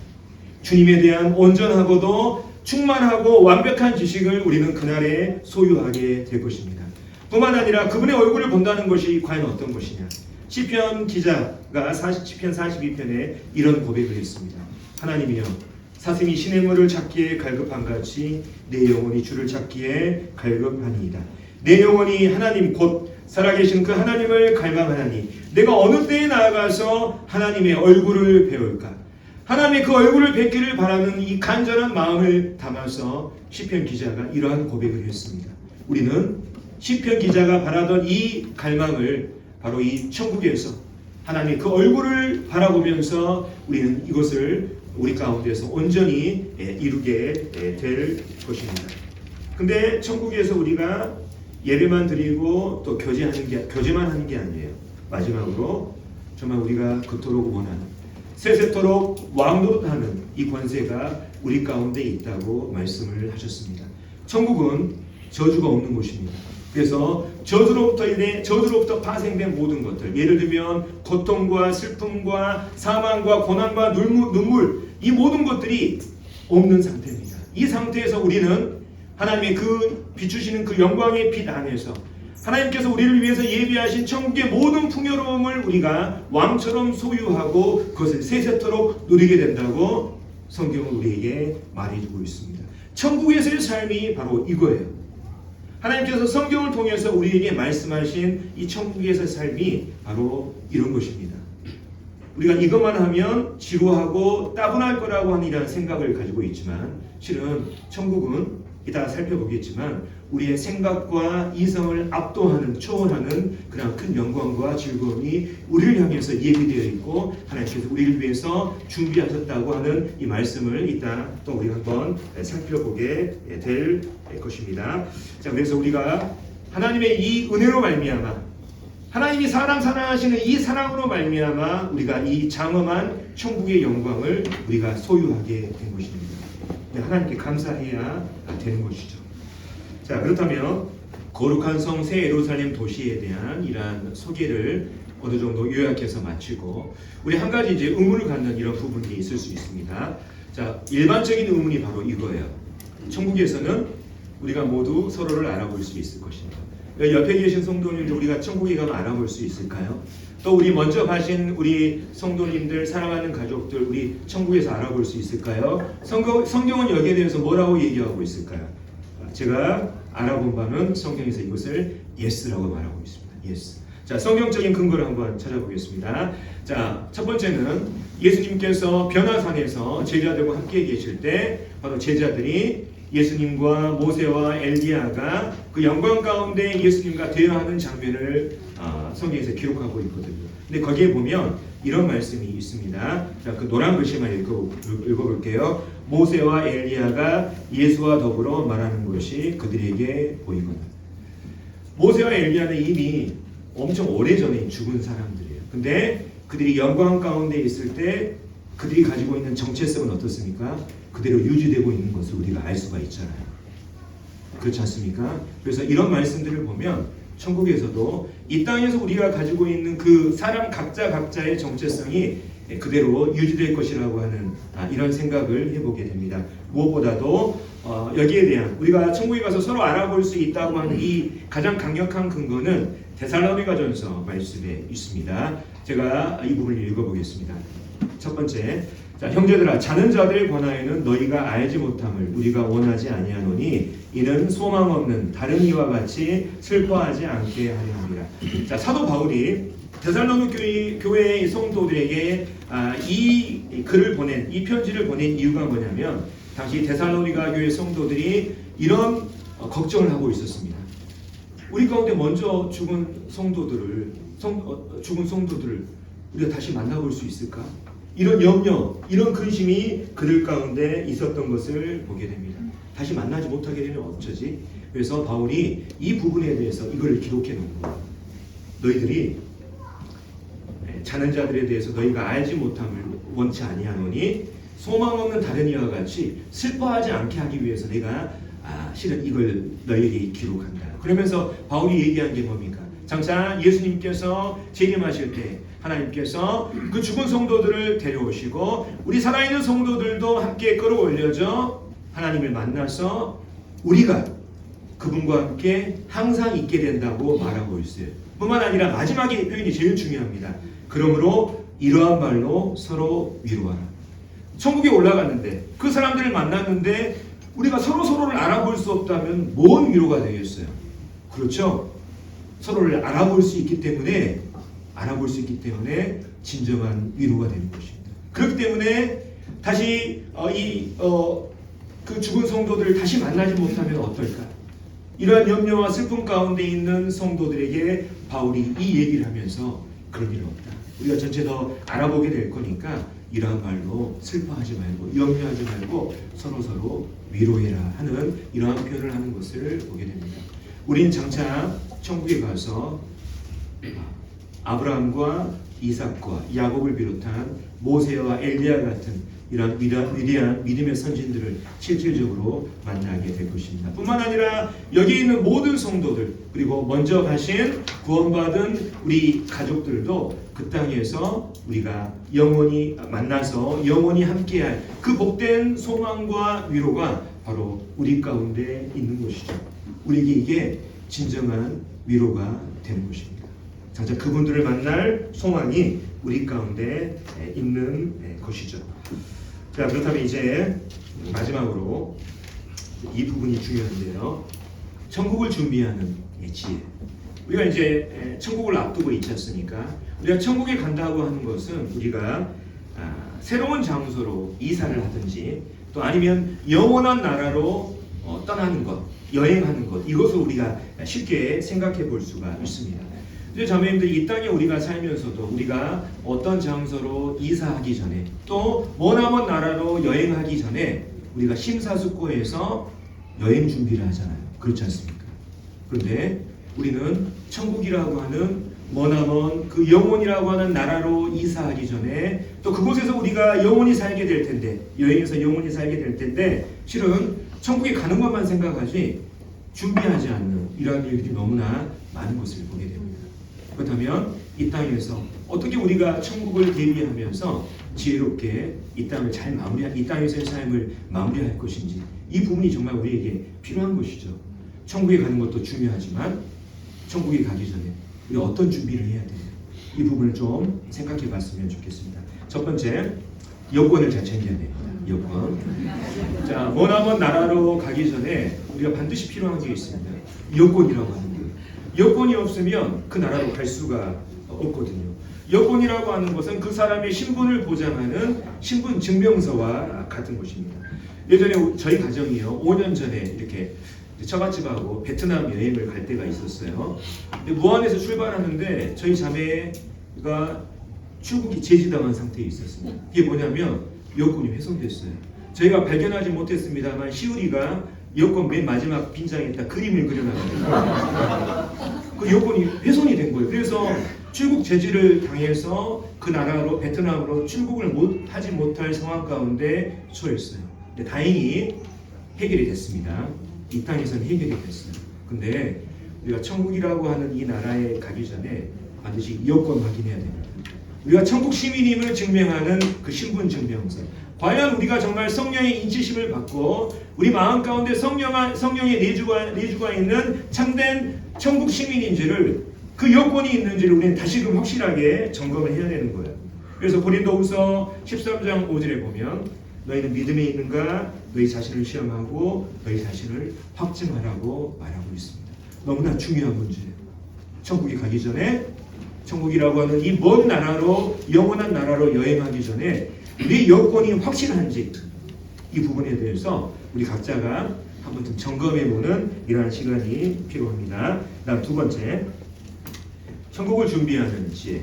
주님에 대한 온전하고도 충만하고 완벽한 지식을 우리는 그날에 소유하게 될 것입니다. 뿐만 아니라 그분의 얼굴을 본다는 것이 과연 어떤 것이냐. 시편 기자가 시편 42편에 이런 고백을 했습니다. 하나님이여 사슴이 시냇물을 찾기에 갈급한 같이 내 영혼이 주를 찾기에 갈급하니이다. 내 영혼이 하나님 곧 살아계신 그 하나님을 갈망하나니 내가 어느 때에 나아가서 하나님의 얼굴을 배울까. 하나님의 그 얼굴을 뵙기를 바라는 이 간절한 마음을 담아서 시편 기자가 이러한 고백을 했습니다. 우리는 시편 기자가 바라던 이 갈망을 바로 이 천국에서 하나님의 그 얼굴을 바라보면서 우리는 이것을 우리 가운데서 온전히 이루게 될 것입니다. 근데 천국에서 우리가 예배만 드리고 또 교제만 하는 게 아니에요. 마지막으로 정말 우리가 그토록 원하는 세세토록 왕노릇하는 이 권세가 우리 가운데 있다고 말씀을 하셨습니다. 천국은 저주가 없는 곳입니다. 그래서 저주로부터 파생된 모든 것들, 예를 들면 고통과 슬픔과 사망과 고난과 눈물, 이 모든 것들이 없는 상태입니다. 이 상태에서 우리는 하나님의 그 비추시는 그 영광의 빛 안에서 하나님께서 우리를 위해서 예비하신 천국의 모든 풍요로움을 우리가 왕처럼 소유하고 그것을 세세토록 누리게 된다고 성경은 우리에게 말해주고 있습니다. 천국에서의 삶이 바로 이거예요. 하나님께서 성경을 통해서 우리에게 말씀하신 이 천국에서의 삶이 바로 이런 것입니다. 우리가 이것만 하면 지루하고 따분할 거라고 하는 이런 생각을 가지고 있지만 실은 천국은 이따 살펴보겠지만 우리의 생각과 이성을 압도하는 초월하는 그런 큰 영광과 즐거움이 우리를 향해서 예비되어 있고 하나님께서 우리를 위해서 준비하셨다고 하는 이 말씀을 이따 또 우리가 한번 살펴보게 될 것입니다. 자, 그래서 우리가 하나님의 이 은혜로 말미암아 하나님이 사랑하시는 이 사랑으로 말미암아 우리가 이 장엄한 천국의 영광을 우리가 소유하게 된 것입니다. 하나님께 감사해야 되는 것이죠. 자, 그렇다면 거룩한 성 새 예루살렘 도시에 대한 이러한 소개를 어느 정도 요약해서 마치고 우리 한 가지 이제 의문을 갖는 이런 부분이 있을 수 있습니다. 자, 일반적인 의문이 바로 이거예요. 천국에서는 우리가 모두 서로를 알아볼 수 있을 것인가? 옆에 계신 성도님들 우리가 천국에 가면 알아볼 수 있을까요? 또 우리 먼저 가신 우리 성도님들 사랑하는 가족들 우리 천국에서 알아볼 수 있을까요? 성경은 여기에 대해서 뭐라고 얘기하고 있을까요? 제가 알아본 바는 성경에서 이것을 예스라고 말하고 있습니다. 예스. 자, 성경적인 근거를 한번 찾아보겠습니다. 자, 첫 번째는 예수님께서 변화산에서 제자들과 함께 계실 때 바로 제자들이 예수님과 모세와 엘리야가 그 영광 가운데 예수님과 대화하는 장면을 성경에서 기록하고 있거든요. 근데 거기에 보면 이런 말씀이 있습니다. 자, 그 노란 글씨만 읽어볼게요. 모세와 엘리야가 예수와 더불어 말하는 것이 그들에게 보이거늘. 모세와 엘리야는 이미 엄청 오래전에 죽은 사람들이에요. 근데 그들이 영광 가운데 있을 때 그들이 가지고 있는 정체성은 어떻습니까? 그대로 유지되고 있는 것을 우리가 알 수가 있잖아요. 그렇지 않습니까? 그래서 이런 말씀들을 보면 천국에서도 이 땅에서 우리가 가지고 있는 그 사람 각자의 정체성이 그대로 유지될 것이라고 하는 이런 생각을 해보게 됩니다. 무엇보다도 여기에 대한 우리가 천국에 가서 서로 알아볼 수 있다고 하는 이 가장 강력한 근거는 데살로니가전서 말씀에 있습니다. 제가 이 부분을 읽어보겠습니다. 첫 번째, 자, 형제들아 자는 자들에 관하여는 너희가 알지 못함을 우리가 원하지 아니하노니 이는 소망 없는 다른 이와 같이 슬퍼하지 않게 하려 함이라. 자, 사도 바울이 데살로니가 교회의 성도들에게 이 글을 보낸 이 편지를 보낸 이유가 뭐냐면 당시 데살로니가 교회 성도들이 이런 걱정을 하고 있었습니다. 우리 가운데 먼저 죽은 성도들을 우리가 다시 만나볼 수 있을까? 이런 염려, 이런 근심이 그들 가운데 있었던 것을 보게 됩니다. 다시 만나지 못하게 되면 어쩌지? 그래서 바울이 이 부분에 대해서 이걸 기록해 놓은 거예요. 너희들이 자는 자들에 대해서 너희가 알지 못함을 원치 아니하노니 소망 없는 다른 이와 같이 슬퍼하지 않게 하기 위해서 내가 실은 이걸 너희에게 기록한다. 그러면서 바울이 얘기한 게 뭡니까? 장차 예수님께서 재림하실 때 하나님께서 그 죽은 성도들을 데려오시고 우리 살아있는 성도들도 함께 끌어올려져 하나님을 만나서 우리가 그분과 함께 항상 있게 된다고 말하고 있어요. 뿐만 아니라 마지막에 표현이 제일 중요합니다. 그러므로 이러한 말로 서로 위로하라. 천국에 올라갔는데 그 사람들을 만났는데 우리가 서로를 알아볼 수 없다면 뭔 위로가 되겠어요? 그렇죠? 서로를 알아볼 수 있기 때문에 진정한 위로가 되는 것입니다. 그렇기 때문에 다시 그 죽은 성도들을 다시 만나지 못하면 어떨까? 이러한 염려와 슬픔 가운데 있는 성도들에게 바울이 이 얘기를 하면서 그런 일 없다. 우리가 전체 더 알아보게 될 거니까 이러한 말로 슬퍼하지 말고 염려하지 말고 서로 위로해라 하는 이러한 표현을 하는 것을 보게 됩니다. 우린 장차 천국에 가서 아브라함과 이삭과 야곱을 비롯한 모세와 엘리야 같은 이런 위대한 믿음의 선진들을 실질적으로 만나게 될 것입니다. 뿐만 아니라 여기 있는 모든 성도들 그리고 먼저 가신 구원받은 우리 가족들도 그 땅에서 우리가 영원히 만나서 영원히 함께할 그 복된 소망과 위로가 바로 우리 가운데 있는 것이죠. 우리에게 이게 진정한 위로가 되는 것입니다. 장차 그분들을 만날 소망이 우리 가운데 있는 것이죠. 자, 그렇다면 이제 마지막으로 이 부분이 중요한데요. 천국을 준비하는 지혜. 우리가 이제 천국을 앞두고 있지 않습니까? 우리가 천국에 간다고 하는 것은 우리가 새로운 장소로 이사를 하든지 또 아니면 영원한 나라로 떠나는 것, 여행하는 것, 이것을 우리가 쉽게 생각해 볼 수가 있습니다. 이제 자매님들이 이 땅에 우리가 살면서도 우리가 어떤 장소로 이사하기 전에 또 머나먼 나라로 여행하기 전에 우리가 심사숙고해서 여행 준비를 하잖아요. 그렇지 않습니까? 그런데 우리는 천국이라고 하는 머나먼 그 영혼이라고 하는 나라로 이사하기 전에 또 그곳에서 우리가 영원히 살게 될 텐데 여행에서 영원히 살게 될 텐데 실은 천국에 가는 것만 생각하지 준비하지 않는 이러한 일들이 너무나 많은 것을 보게 됩니다. 그렇다면 이 땅에서 어떻게 우리가 천국을 대비하면서 지혜롭게 이 땅에서의 삶을 마무리할 것인지 이 부분이 정말 우리에게 필요한 것이죠. 천국에 가는 것도 중요하지만 천국에 가기 전에 우리가 어떤 준비를 해야 되냐 이 부분을 좀 생각해 봤으면 좋겠습니다. 첫 번째, 여권을 잘 챙겨야 됩니다. 여권. 자, 머나먼 나라로 가기 전에 우리가 반드시 필요한 게 있습니다. 여권이라고 하는 거예요. 여권이 없으면 그 나라로 갈 수가 없거든요. 여권이라고 하는 것은 그 사람의 신분을 보장하는 신분 증명서와 같은 것입니다. 예전에 저희 가정이요 5년 전에 이렇게 처갓집하고 베트남 여행을 갈 때가 있었어요. 무안에서 출발하는데 저희 자매가 출국이 제지당한 상태에 있었습니다. 이게 뭐냐면 여권이 훼손됐어요. 저희가 발견하지 못했습니다만 시우리가 여권 맨 마지막 빈장에다 그림을 그려놨거든요. 그 여권이 훼손이 된 거예요. 그래서 출국 제지를 당해서 그 나라로 베트남으로 출국을 하지 못할 상황 가운데 처했어요. 근데 다행히 해결이 됐습니다. 이 땅에서는 해결이 됐어요. 근데 우리가 천국이라고 하는 이 나라에 가기 전에 반드시 여권 확인해야 됩니다. 우리가 천국 시민임을 증명하는 그 신분 증명서. 과연 우리가 정말 성령의 인치심을 받고 우리 마음 가운데 성령의 내주가 있는 참된 천국 시민인지를 그 여건이 있는지를 우리는 다시금 확실하게 점검을 해야 되는 거예요. 그래서 고린도후서 13장 5절에 보면 너희는 믿음에 있는가 너희 자신을 시험하고 너희 자신을 확증하라고 말하고 있습니다. 너무나 중요한 문제예요. 천국에 가기 전에 천국이라고 하는 이 먼 나라로 영원한 나라로 여행하기 전에 우리의 여건이 확실한지 이 부분에 대해서 우리 각자가 한 번쯤 점검해보는 이러한 시간이 필요합니다. 다음 두 번째, 천국을 준비하는 지혜.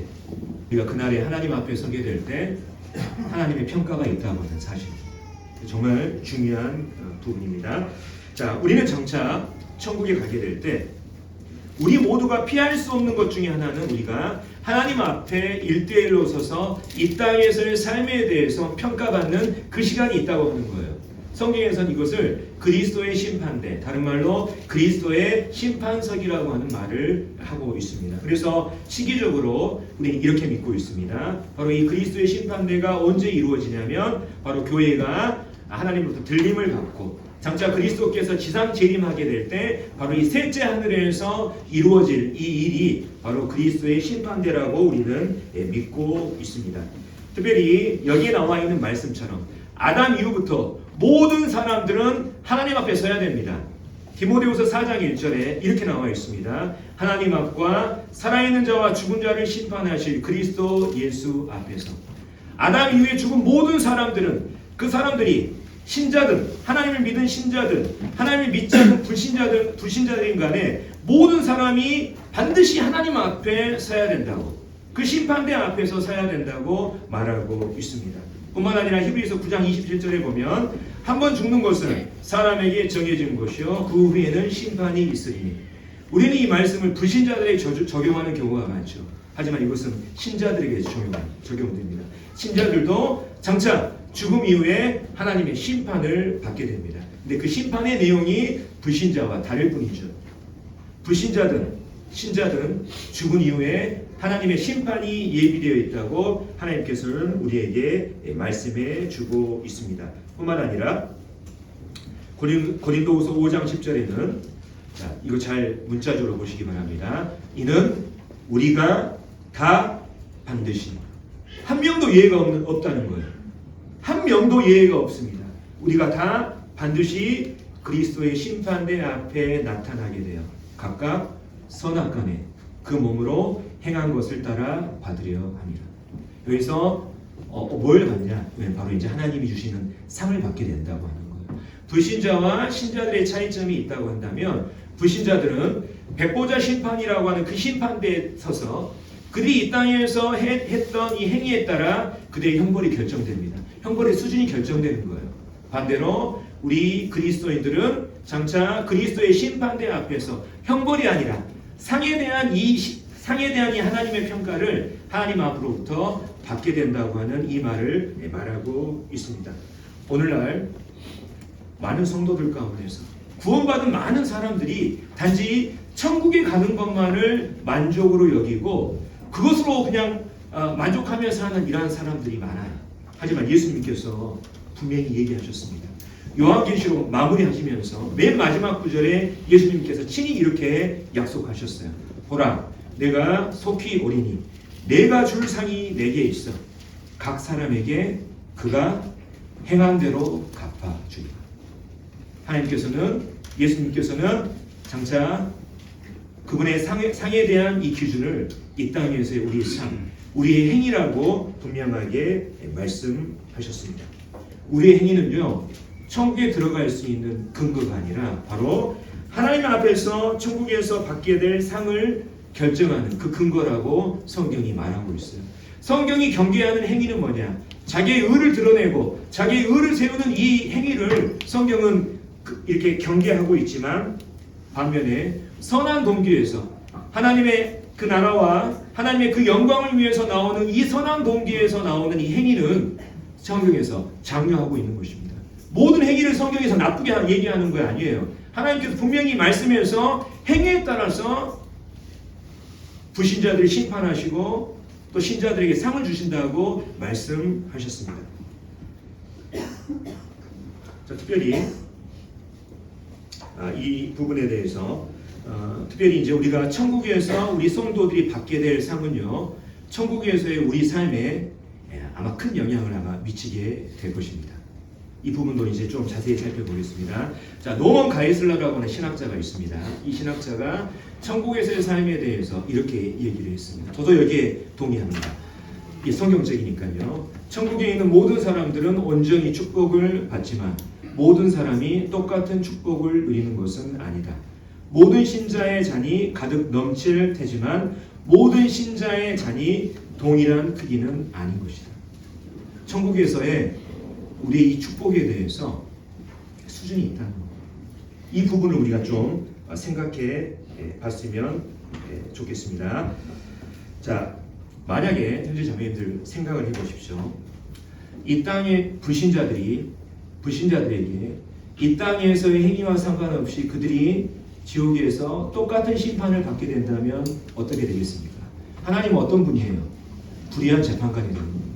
우리가 그날에 하나님 앞에 서게 될 때 하나님의 평가가 있다고 하는 사실, 정말 중요한 부분입니다. 자, 우리는 장차 천국에 가게 될 때 우리 모두가 피할 수 없는 것 중에 하나는 우리가 하나님 앞에 1대1로 서서 이 땅에서의 삶에 대해서 평가받는 그 시간이 있다고 하는 거예요. 성경에서는 이것을 그리스도의 심판대, 다른 말로 그리스도의 심판석이라고 하는 말을 하고 있습니다. 그래서 시기적으로 우리는 이렇게 믿고 있습니다. 바로 이 그리스도의 심판대가 언제 이루어지냐면 바로 교회가 하나님으로부터 들림을 받고 장차 그리스도께서 지상 재림하게 될 때 바로 이 셋째 하늘에서 이루어질 이 일이 바로 그리스도의 심판대라고 우리는 믿고 있습니다. 특별히 여기에 나와 있는 말씀처럼 아담 이후부터 모든 사람들은 하나님 앞에 서야 됩니다. 디모데후서 4장 1절에 이렇게 나와 있습니다. 하나님 앞과 살아있는 자와 죽은 자를 심판하실 그리스도 예수 앞에서. 아담 이후에 죽은 모든 사람들은 그 사람들이 신자든 하나님을 믿은 신자든 하나님을 믿지 않는 불신자들인 간에 모든 사람이 반드시 하나님 앞에 서야 된다고, 그 심판대 앞에서 서야 된다고 말하고 있습니다. 뿐만 아니라 히브리서 9장 27절에 보면 한 번 죽는 것은 사람에게 정해진 것이요 그 후에는 심판이 있으리니. 우리는 이 말씀을 불신자들에게 적용하는 경우가 많죠. 하지만 이것은 신자들에게 적용됩니다. 신자들도 장차 죽음 이후에 하나님의 심판을 받게 됩니다. 근데 그 심판의 내용이 불신자와 다를 뿐이죠. 불신자든 신자든 죽은 이후에 하나님의 심판이 예비되어 있다고 하나님께서는 우리에게 말씀해 주고 있습니다. 뿐만 아니라 고린도후서 5장 10절에는 자, 이거 잘 문자적으로 보시기 바랍니다. 이는 우리가 다 반드시 한 명도 예외가 없다는 거예요. 한 명도 예외가 없습니다. 우리가 다 반드시 그리스도의 심판대 앞에 나타나게 되어 각각 선악간에 그 몸으로 행한 것을 따라 받으려 합니다. 여기서 뭘 받냐? 바로 이제 하나님이 주시는 상을 받게 된다고 하는 거예요. 불신자와 신자들의 차이점이 있다고 한다면 불신자들은 백보자 심판이라고 하는 그 심판대에 서서 그들이 이 땅에서 했던 이 행위에 따라 그들의 형벌이 결정됩니다. 형벌의 수준이 결정되는 거예요. 반대로 우리 그리스도인들은 장차 그리스도의 심판대 앞에서 형벌이 아니라 상에 대한 이 하나님의 평가를 하나님 앞으로부터 받게 된다고 하는 이 말을 말하고 있습니다. 오늘날 많은 성도들 가운데서 구원받은 많은 사람들이 단지 천국에 가는 것만을 만족으로 여기고 그것으로 그냥 만족하면서 하는 이러한 사람들이 많아요. 하지만 예수님께서 분명히 얘기하셨습니다. 요한계시록 마무리하시면서 맨 마지막 구절에 예수님께서 친히 이렇게 약속하셨어요. 보라, 내가 속히 오리니 내가 줄 상이 내게 있어 각 사람에게 그가 행한 대로 갚아주리라. 예수님께서는 장차 그분의 상에 대한 이 기준을 이 땅에서의 우리의 삶, 우리의 행위라고 분명하게 말씀하셨습니다. 우리의 행위는요, 천국에 들어갈 수 있는 근거가 아니라 바로 하나님 앞에서 천국에서 받게 될 상을 결정하는 그 근거라고 성경이 말하고 있어요. 성경이 경계하는 행위는 뭐냐? 자기의 의를 드러내고 자기의 의를 세우는 이 행위를 성경은 이렇게 경계하고 있지만 반면에 선한 동기에서 하나님의 그 나라와 하나님의 그 영광을 위해서 나오는 이 선한 동기에서 나오는 이 행위는 성경에서 장려하고 있는 것입니다. 모든 행위를 성경에서 나쁘게 얘기하는 거 아니에요. 하나님께서 분명히 말씀에서 행위에 따라서 불신자들을 심판하시고 또 신자들에게 상을 주신다고 말씀하셨습니다. 자, 특별히 이 부분에 대해서 특별히 이제 우리가 천국에서 우리 성도들이 받게 될 상은요, 천국에서의 우리 삶에 아마 큰 영향을 아마 미치게 될 것입니다. 이 부분도 이제 좀 자세히 살펴보겠습니다. 자, 노먼 가이슬러라고 하는 신학자가 있습니다. 이 신학자가 천국에서의 삶에 대해서 이렇게 얘기를 했습니다. 저도 여기에 동의합니다. 이게 성경적이니까요. 천국에 있는 모든 사람들은 온전히 축복을 받지만 모든 사람이 똑같은 축복을 누리는 것은 아니다. 모든 신자의 잔이 가득 넘칠 테지만 모든 신자의 잔이 동일한 크기는 아닌 것이다. 천국에서의 우리의 이 축복에 대해서 수준이 있다는 것. 이 부분을 우리가 좀 생각해 봤으면 좋겠습니다. 자, 만약에 형제 자매님들 생각을 해보십시오. 이 땅의 불신자들에게 이 땅에서의 행위와 상관없이 그들이 지옥에서 똑같은 심판을 받게 된다면 어떻게 되겠습니까? 하나님은 어떤 분이에요? 불의한 재판관이 되는 겁니다.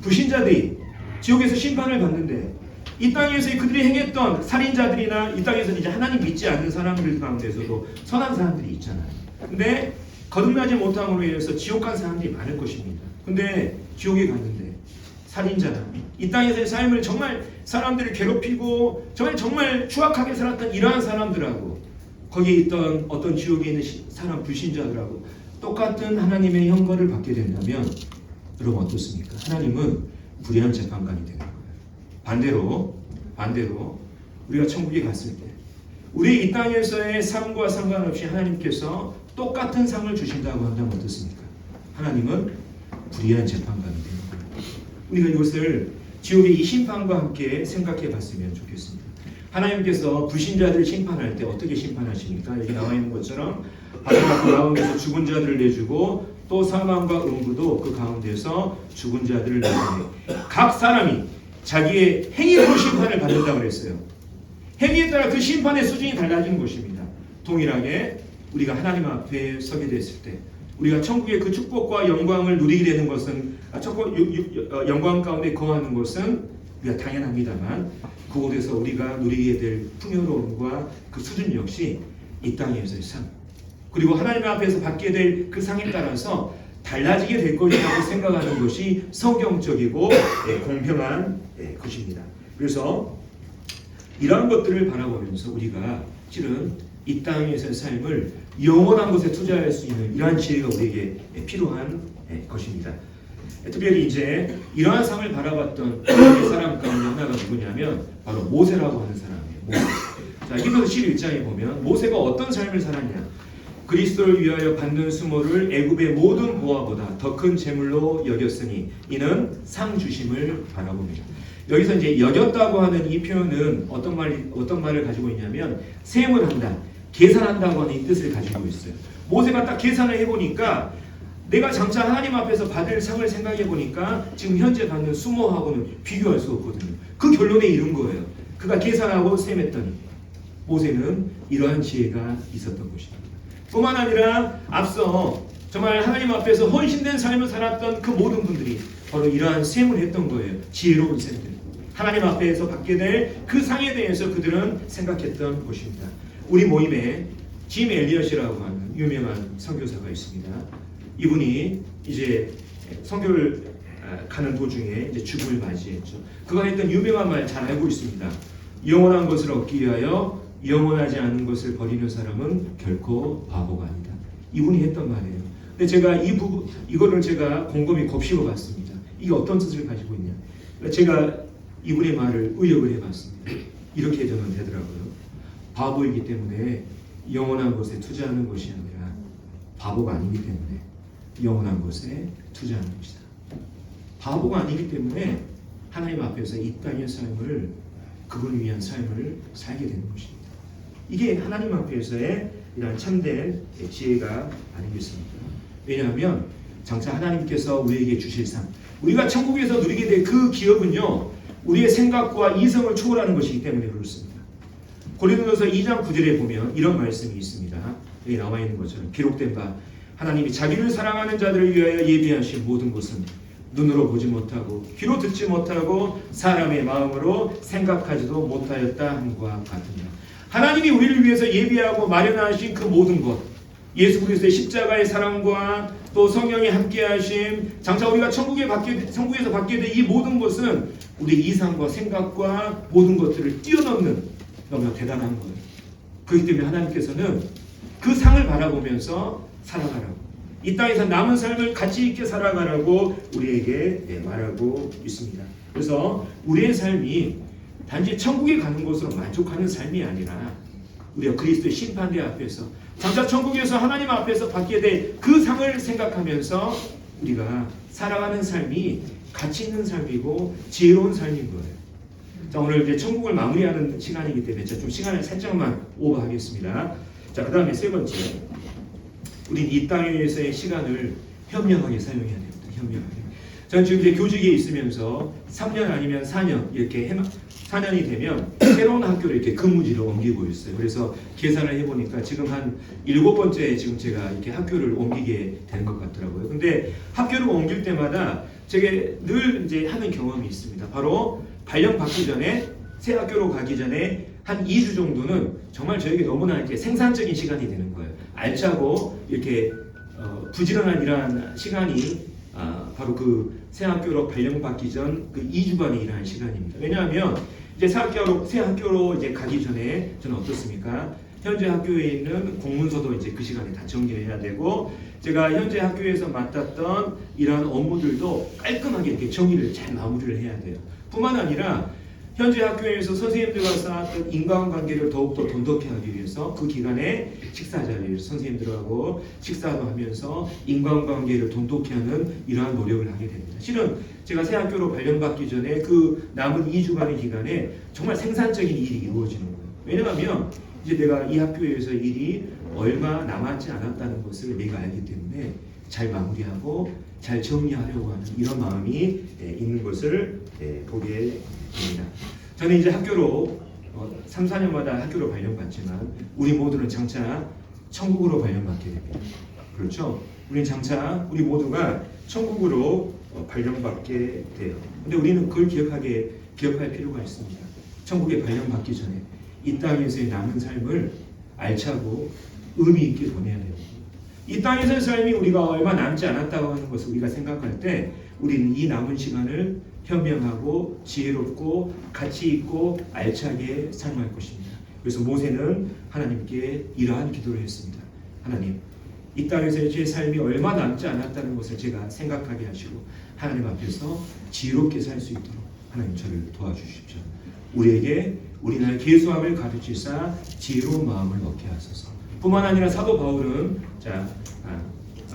불신자들이 지옥에서 심판을 받는데 이 땅에서 그들이 행했던 살인자들이나 이 땅에서 이제 하나님 믿지 않는 사람들 가운데서도 선한 사람들이 있잖아요. 근데 거듭나지 못함으로 인해서 지옥 간 사람들이 많을 것입니다. 근데 지옥에 갔는데 살인자나 이 땅에서의 삶을 정말 사람들을 괴롭히고 정말 추악하게 살았던 이러한 사람들하고 거기에 있던 어떤 지옥에 있는 사람 불신자들하고 똑같은 하나님의 형벌을 받게 된다면 여러분 어떻습니까? 하나님은 불의한 재판관이 되는 거예요. 반대로 우리가 천국에 갔을 때 우리 이 땅에서의 삶과 상관없이 하나님께서 똑같은 상을 주신다고 한다면 어떻습니까? 하나님은 불의한 재판관이 되는 거예요. 우리가 이것을 지옥의 이 심판과 함께 생각해 봤으면 좋겠습니다. 하나님께서 불신자들을 심판할 때 어떻게 심판하십니까? 여기 나와 있는 것처럼 바다가 그 가운데서 죽은 자들을 내주고 또 사망과 음부도 그 가운데서 죽은 자들을 내주네. 각 사람이 자기의 행위로 심판을 받는다고 그랬어요. 행위에 따라 그 심판의 수준이 달라지는 것입니다. 동일하게 우리가 하나님 앞에 서게 됐을 때 우리가 천국의 그 축복과 영광을 누리게 되는 것은 영광 가운데 거하는 것은 우리가 당연합니다만 그곳에서 우리가 누리게 될 풍요로움과 그 수준 역시 이 땅에서의 삶 그리고 하나님 앞에서 받게 될 그 상에 따라서 달라지게 될 것이라고 생각하는 것이 성경적이고 공평한 것입니다. 그래서 이러한 것들을 바라보면서 우리가 실은 이 땅에서의 삶을 영원한 것에 투자할 수 있는 이러한 지혜가 우리에게 필요한 것입니다. 특별히 이제 이러한 상을 바라봤던 사람 가운데 하나가 누구냐면 바로 모세라고 하는 사람이에요. 모세. 자, 히브리서 11장에 보면 모세가 어떤 삶을 살았냐? 그리스도를 위하여 받는 수모를 애굽의 모든 보화보다 더 큰 재물로 여겼으니 이는 상 주심을 바라봅니다. 여기서 이제 여겼다고 하는 이 표현은 어떤 말을 가지고 있냐면 셈을 한다, 계산한다고 하는 이 뜻을 가지고 있어요. 모세가 딱 계산을 해보니까 내가 장차 하나님 앞에서 받을 상을 생각해 보니까 지금 현재 받는 수모하고는 비교할 수 없거든요. 그 결론에 이른 거예요. 그가 계산하고 셈했더니 모세는 이러한 지혜가 있었던 것입니다. 뿐만 아니라 앞서 정말 하나님 앞에서 헌신된 삶을 살았던 그 모든 분들이 바로 이러한 셈을 했던 거예요. 지혜로운 셈들. 하나님 앞에서 받게 될 그 상에 대해서 그들은 생각했던 것입니다. 우리 모임에 짐 엘리엇이라고 하는 유명한 선교사가 있습니다. 이분이 이제 선교를 가는 도중에 이제 죽음을 맞이했죠. 그가 했던 유명한 말 잘 알고 있습니다. 영원한 것을 얻기 위하여 영원하지 않은 것을 버리는 사람은 결코 바보가 아니다. 이분이 했던 말이에요. 근데 제가 이거를 제가 곰곰이 곱씹어 봤습니다. 이게 어떤 뜻을 가지고 있냐? 제가 이분의 말을 의역을 해봤습니다. 이렇게 저는 되더라고요. 바보이기 때문에 영원한 것에 투자하는 것이 아니라 바보가 아니기 때문에 영원한 것에 투자하는 것이다. 바보가 아니기 때문에 하나님 앞에서 이 땅의 삶을 그분을 위한 삶을 살게 되는 것입니다. 이게 하나님 앞에서의 이런 참된 지혜가 아니겠습니까? 왜냐하면 장차 하나님께서 우리에게 주실 상, 우리가 천국에서 누리게 될 그 기업은요, 우리의 생각과 이성을 초월하는 것이기 때문에 그렇습니다. 고린도전서 2장 9절에 보면 이런 말씀이 있습니다. 여기 나와 있는 것처럼 기록된 바 하나님이 자기를 사랑하는 자들을 위하여 예비하신 모든 것은 눈으로 보지 못하고 귀로 듣지 못하고 사람의 마음으로 생각하지도 못하였다 함과 같으니라. 하나님이 우리를 위해서 예비하고 마련하신 그 모든 것, 예수 그리스도의 십자가의 사랑과 또 성령이 함께하심, 장차 우리가 천국에서 받게 될 이 모든 것은 우리 이상과 생각과 모든 것들을 뛰어넘는 너무나 대단한 거예요. 그렇기 때문에 하나님께서는 그 상을 바라보면서 살아가라고, 이 땅에서 남은 삶을 가치 있게 살아가라고 우리에게 말하고 있습니다. 그래서 우리의 삶이 단지 천국에 가는 것으로 만족하는 삶이 아니라 우리가 그리스도의 심판대 앞에서 장차 천국에서 하나님 앞에서 받게 될 그 상을 생각하면서 우리가 살아가는 삶이 가치 있는 삶이고 지혜로운 삶인 거예요. 자, 오늘 이제 천국을 마무리하는 시간이기 때문에 제가 좀 시간을 살짝만 오버하겠습니다. 자, 그 다음에 세 번째, 우린 이 땅에서의 시간을 현명하게 사용해야 됩니다. 현명하게. 저는 지금 이제 교직에 있으면서 3년 아니면 4년 이렇게 4년이 되면 새로운 학교를 이렇게 근무지로 옮기고 있어요. 그래서 계산을 해보니까 지금 한 7번째 지금 제가 이렇게 학교를 옮기게 되는 것 같더라고요. 근데 학교를 옮길 때마다 제가 늘 이제 하는 경험이 있습니다. 바로 발령 받기 전에 새 학교로 가기 전에 한 2주 정도는 정말 저에게 너무나 이렇게 생산적인 시간이 되는 거예요. 알차고 이렇게 부지런한 이러한 시간이 바로 그 새 학교로 발령받기 전 그 2주간의 일하는 시간입니다. 왜냐하면 이제 새 학교로 이제 가기 전에 저는 어떻습니까? 현재 학교에 있는 공문서도 이제 그 시간에 다 정리를 해야 되고, 제가 현재 학교에서 맡았던 이러한 업무들도 깔끔하게 이렇게 정리를 잘 마무리를 해야 돼요. 뿐만 아니라 현재 학교에서 선생님들과 쌓았던 인간관계를 더욱더 돈독히 하기 위해서 그 기간에 식사 자리를 선생님들하고 식사도 하면서 인간관계를 돈독히 하는 이러한 노력을 하게 됩니다. 실은 제가 새 학교로 발령받기 전에 그 남은 2주간의 기간에 정말 생산적인 일이 이루어지는 거예요. 왜냐하면 이제 내가 이 학교에서 일이 얼마 남았지 않았다는 것을 내가 알기 때문에 잘 마무리하고 잘 정리하려고 하는 이런 마음이 있는 것을 보게 됩니다. 저는 이제 학교로 3, 4년마다 학교로 발령받지만 우리 모두는 장차 천국으로 발령받게 됩니다. 그렇죠? 우리 모두가 천국으로 발령받게 돼요. 근데 우리는 그걸 기억할 필요가 있습니다. 천국에 발령받기 전에 이 땅에서의 남은 삶을 알차고 의미 있게 보내야 돼요. 이 땅에서의 삶이 우리가 얼마 남지 않았다고 하는 것을 우리가 생각할 때 우리는 이 남은 시간을 현명하고 지혜롭고 가치 있고 알차게 사용할 것입니다. 그래서 모세는 하나님께 이러한 기도를 했습니다. 하나님, 이 땅에서의 제 삶이 얼마 남지 않았다는 것을 제가 생각하게 하시고 하나님 앞에서 지혜롭게 살 수 있도록 하나님 저를 도와주십시오. 우리에게 우리나라의 계수함을 가르치사 지혜로운 마음을 먹게 하소서. 뿐만 아니라 사도 바울은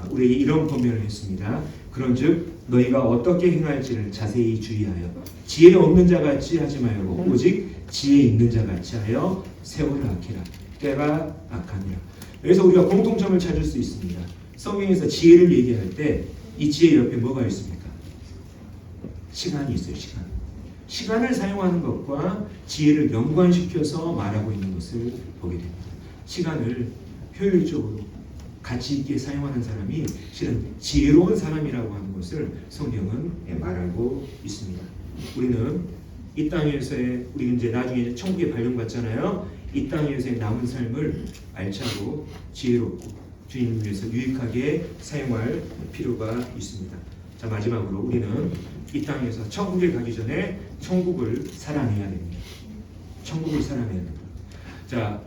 우리에게 이런 권면을 했습니다. 그런즉 너희가 어떻게 행할지를 자세히 주의하여 지혜 없는 자 같이 하지 말고 오직 지혜 있는 자 같이 하여 세월을 아끼라. 때가 악하니라. 여기서 우리가 공통점을 찾을 수 있습니다. 성경에서 지혜를 얘기할 때 이 지혜 옆에 뭐가 있습니까? 시간이 있어요. 시간을 사용하는 것과 지혜를 연관시켜서 말하고 있는 것을 보게 됩니다. 시간을 효율적으로 가치 있게 사용하는 사람이 실은 지혜로운 사람이라고 하는 것을 성경은 말하고 있습니다. 우리는 이 땅에서의 우리 이제 나중에 천국에 발령받잖아요. 이 땅에서의 남은 삶을 알차고 지혜롭고 주님을 위해서 유익하게 사용할 필요가 있습니다. 자, 마지막으로 우리는 이 땅에서 천국에 가기 전에 천국을 살아내야 됩니다. 천국을 살아내야 됩니다. 자,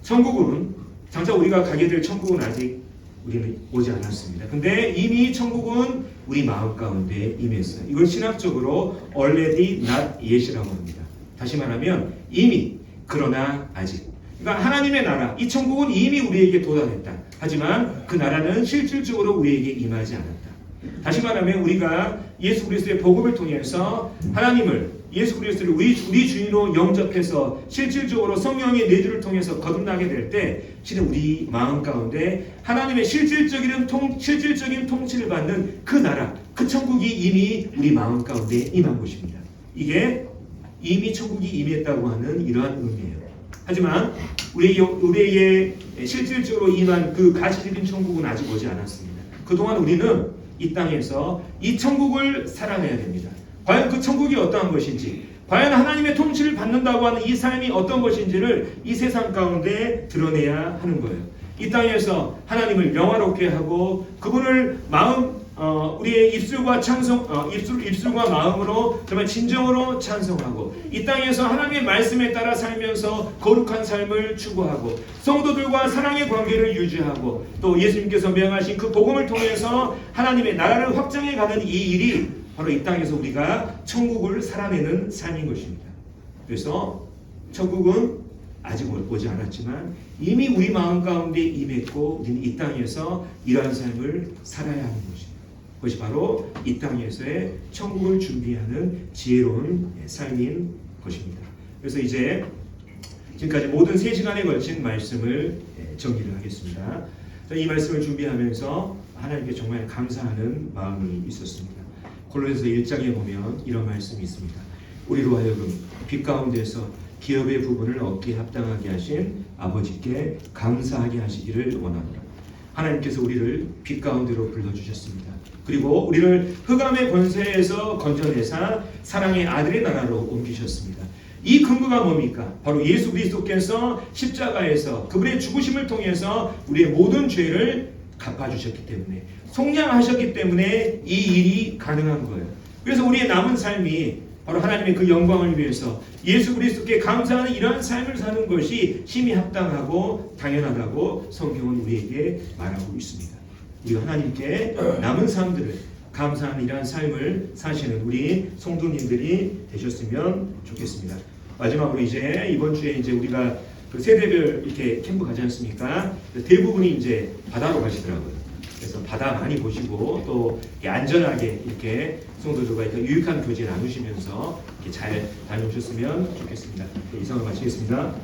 천국은 장차 우리가 가게 될 천국은 아직 우리는 오지 않았습니다. 근데 이미 천국은 우리 마음 가운데 임했어요. 이걸 신학적으로 already not yet이라고 합니다. 다시 말하면 이미, 그러나 아직. 그러니까 하나님의 나라, 이 천국은 이미 우리에게 도달했다. 하지만 그 나라는 실질적으로 우리에게 임하지 않았다. 다시 말하면 우리가 예수 그리스도의 복음을 통해서 하나님을, 예수 그리스도를 우리 주인으로 영접해서 실질적으로 성령의 내주를 통해서 거듭나게 될 때 실은 우리 마음 가운데 하나님의 실질적인 통치를 받는 그 나라, 그 천국이 이미 우리 마음 가운데 임한 것입니다. 이게 이미 천국이 임했다고 하는 이러한 의미예요. 하지만 우리에게 실질적으로 임한 그 가시적인 천국은 아직 오지 않았습니다. 그동안 우리는 이 땅에서 이 천국을 살아내야 됩니다. 과연 그 천국이 어떠한 것인지, 과연 하나님의 통치를 받는다고 하는 이 삶이 어떤 것인지를 이 세상 가운데 드러내야 하는 거예요. 이 땅에서 하나님을 영화롭게 하고 그분을 우리의 입술과 마음으로 정말 진정으로 찬송하고 이 땅에서 하나님의 말씀에 따라 살면서 거룩한 삶을 추구하고 성도들과 사랑의 관계를 유지하고 또 예수님께서 명하신 그 복음을 통해서 하나님의 나라를 확장해가는 이 일이 바로 이 땅에서 우리가 천국을 살아내는 삶인 것입니다. 그래서 천국은 아직 오지 않았지만 이미 우리 마음 가운데 임했고 우리는 이 땅에서 이러한 삶을 살아야 하는 것입니다. 그것이 바로 이 땅에서의 천국을 준비하는 지혜로운 삶인 것입니다. 그래서 이제 지금까지 모든 3시간에 걸친 말씀을 정리를 하겠습니다. 이 말씀을 준비하면서 하나님께 정말 감사하는 마음이 있었습니다. 골로새서 1장에 보면 이런 말씀이 있습니다. 우리로 하여금 빛 가운데서 기업의 부분을 얻기에 합당하게 하신 아버지께 감사하게 하시기를 원하노라. 하나님께서 우리를 빛 가운데로 불러주셨습니다. 그리고 우리를 흑암의 권세에서 건져내사 사랑의 아들의 나라로 옮기셨습니다. 이 근거가 뭡니까? 바로 예수 그리스도께서 십자가에서 그분의 죽으심을 통해서 우리의 모든 죄를 갚아주셨기 때문에, 속량하셨기 때문에 이 일이 가능한 거예요. 그래서 우리의 남은 삶이 바로 하나님의 그 영광을 위해서 예수 그리스도께 감사하는 이러한 삶을 사는 것이 심히 합당하고 당연하다고 성경은 우리에게 말하고 있습니다. 우리가 하나님께 남은 삶들을 감사하는 이러한 삶을 사시는 우리 성도님들이 되셨으면 좋겠습니다. 마지막으로 이제 이번 주에 이제 우리가 그 세대별 이렇게 캠프 가지 않습니까? 대부분이 이제 바다로 가시더라고요. 그래서 바다 많이 보시고 또 안전하게 이렇게 성도들과 이렇게 유익한 교제 나누시면서 이렇게 잘 다녀오셨으면 좋겠습니다. 이상을 마치겠습니다.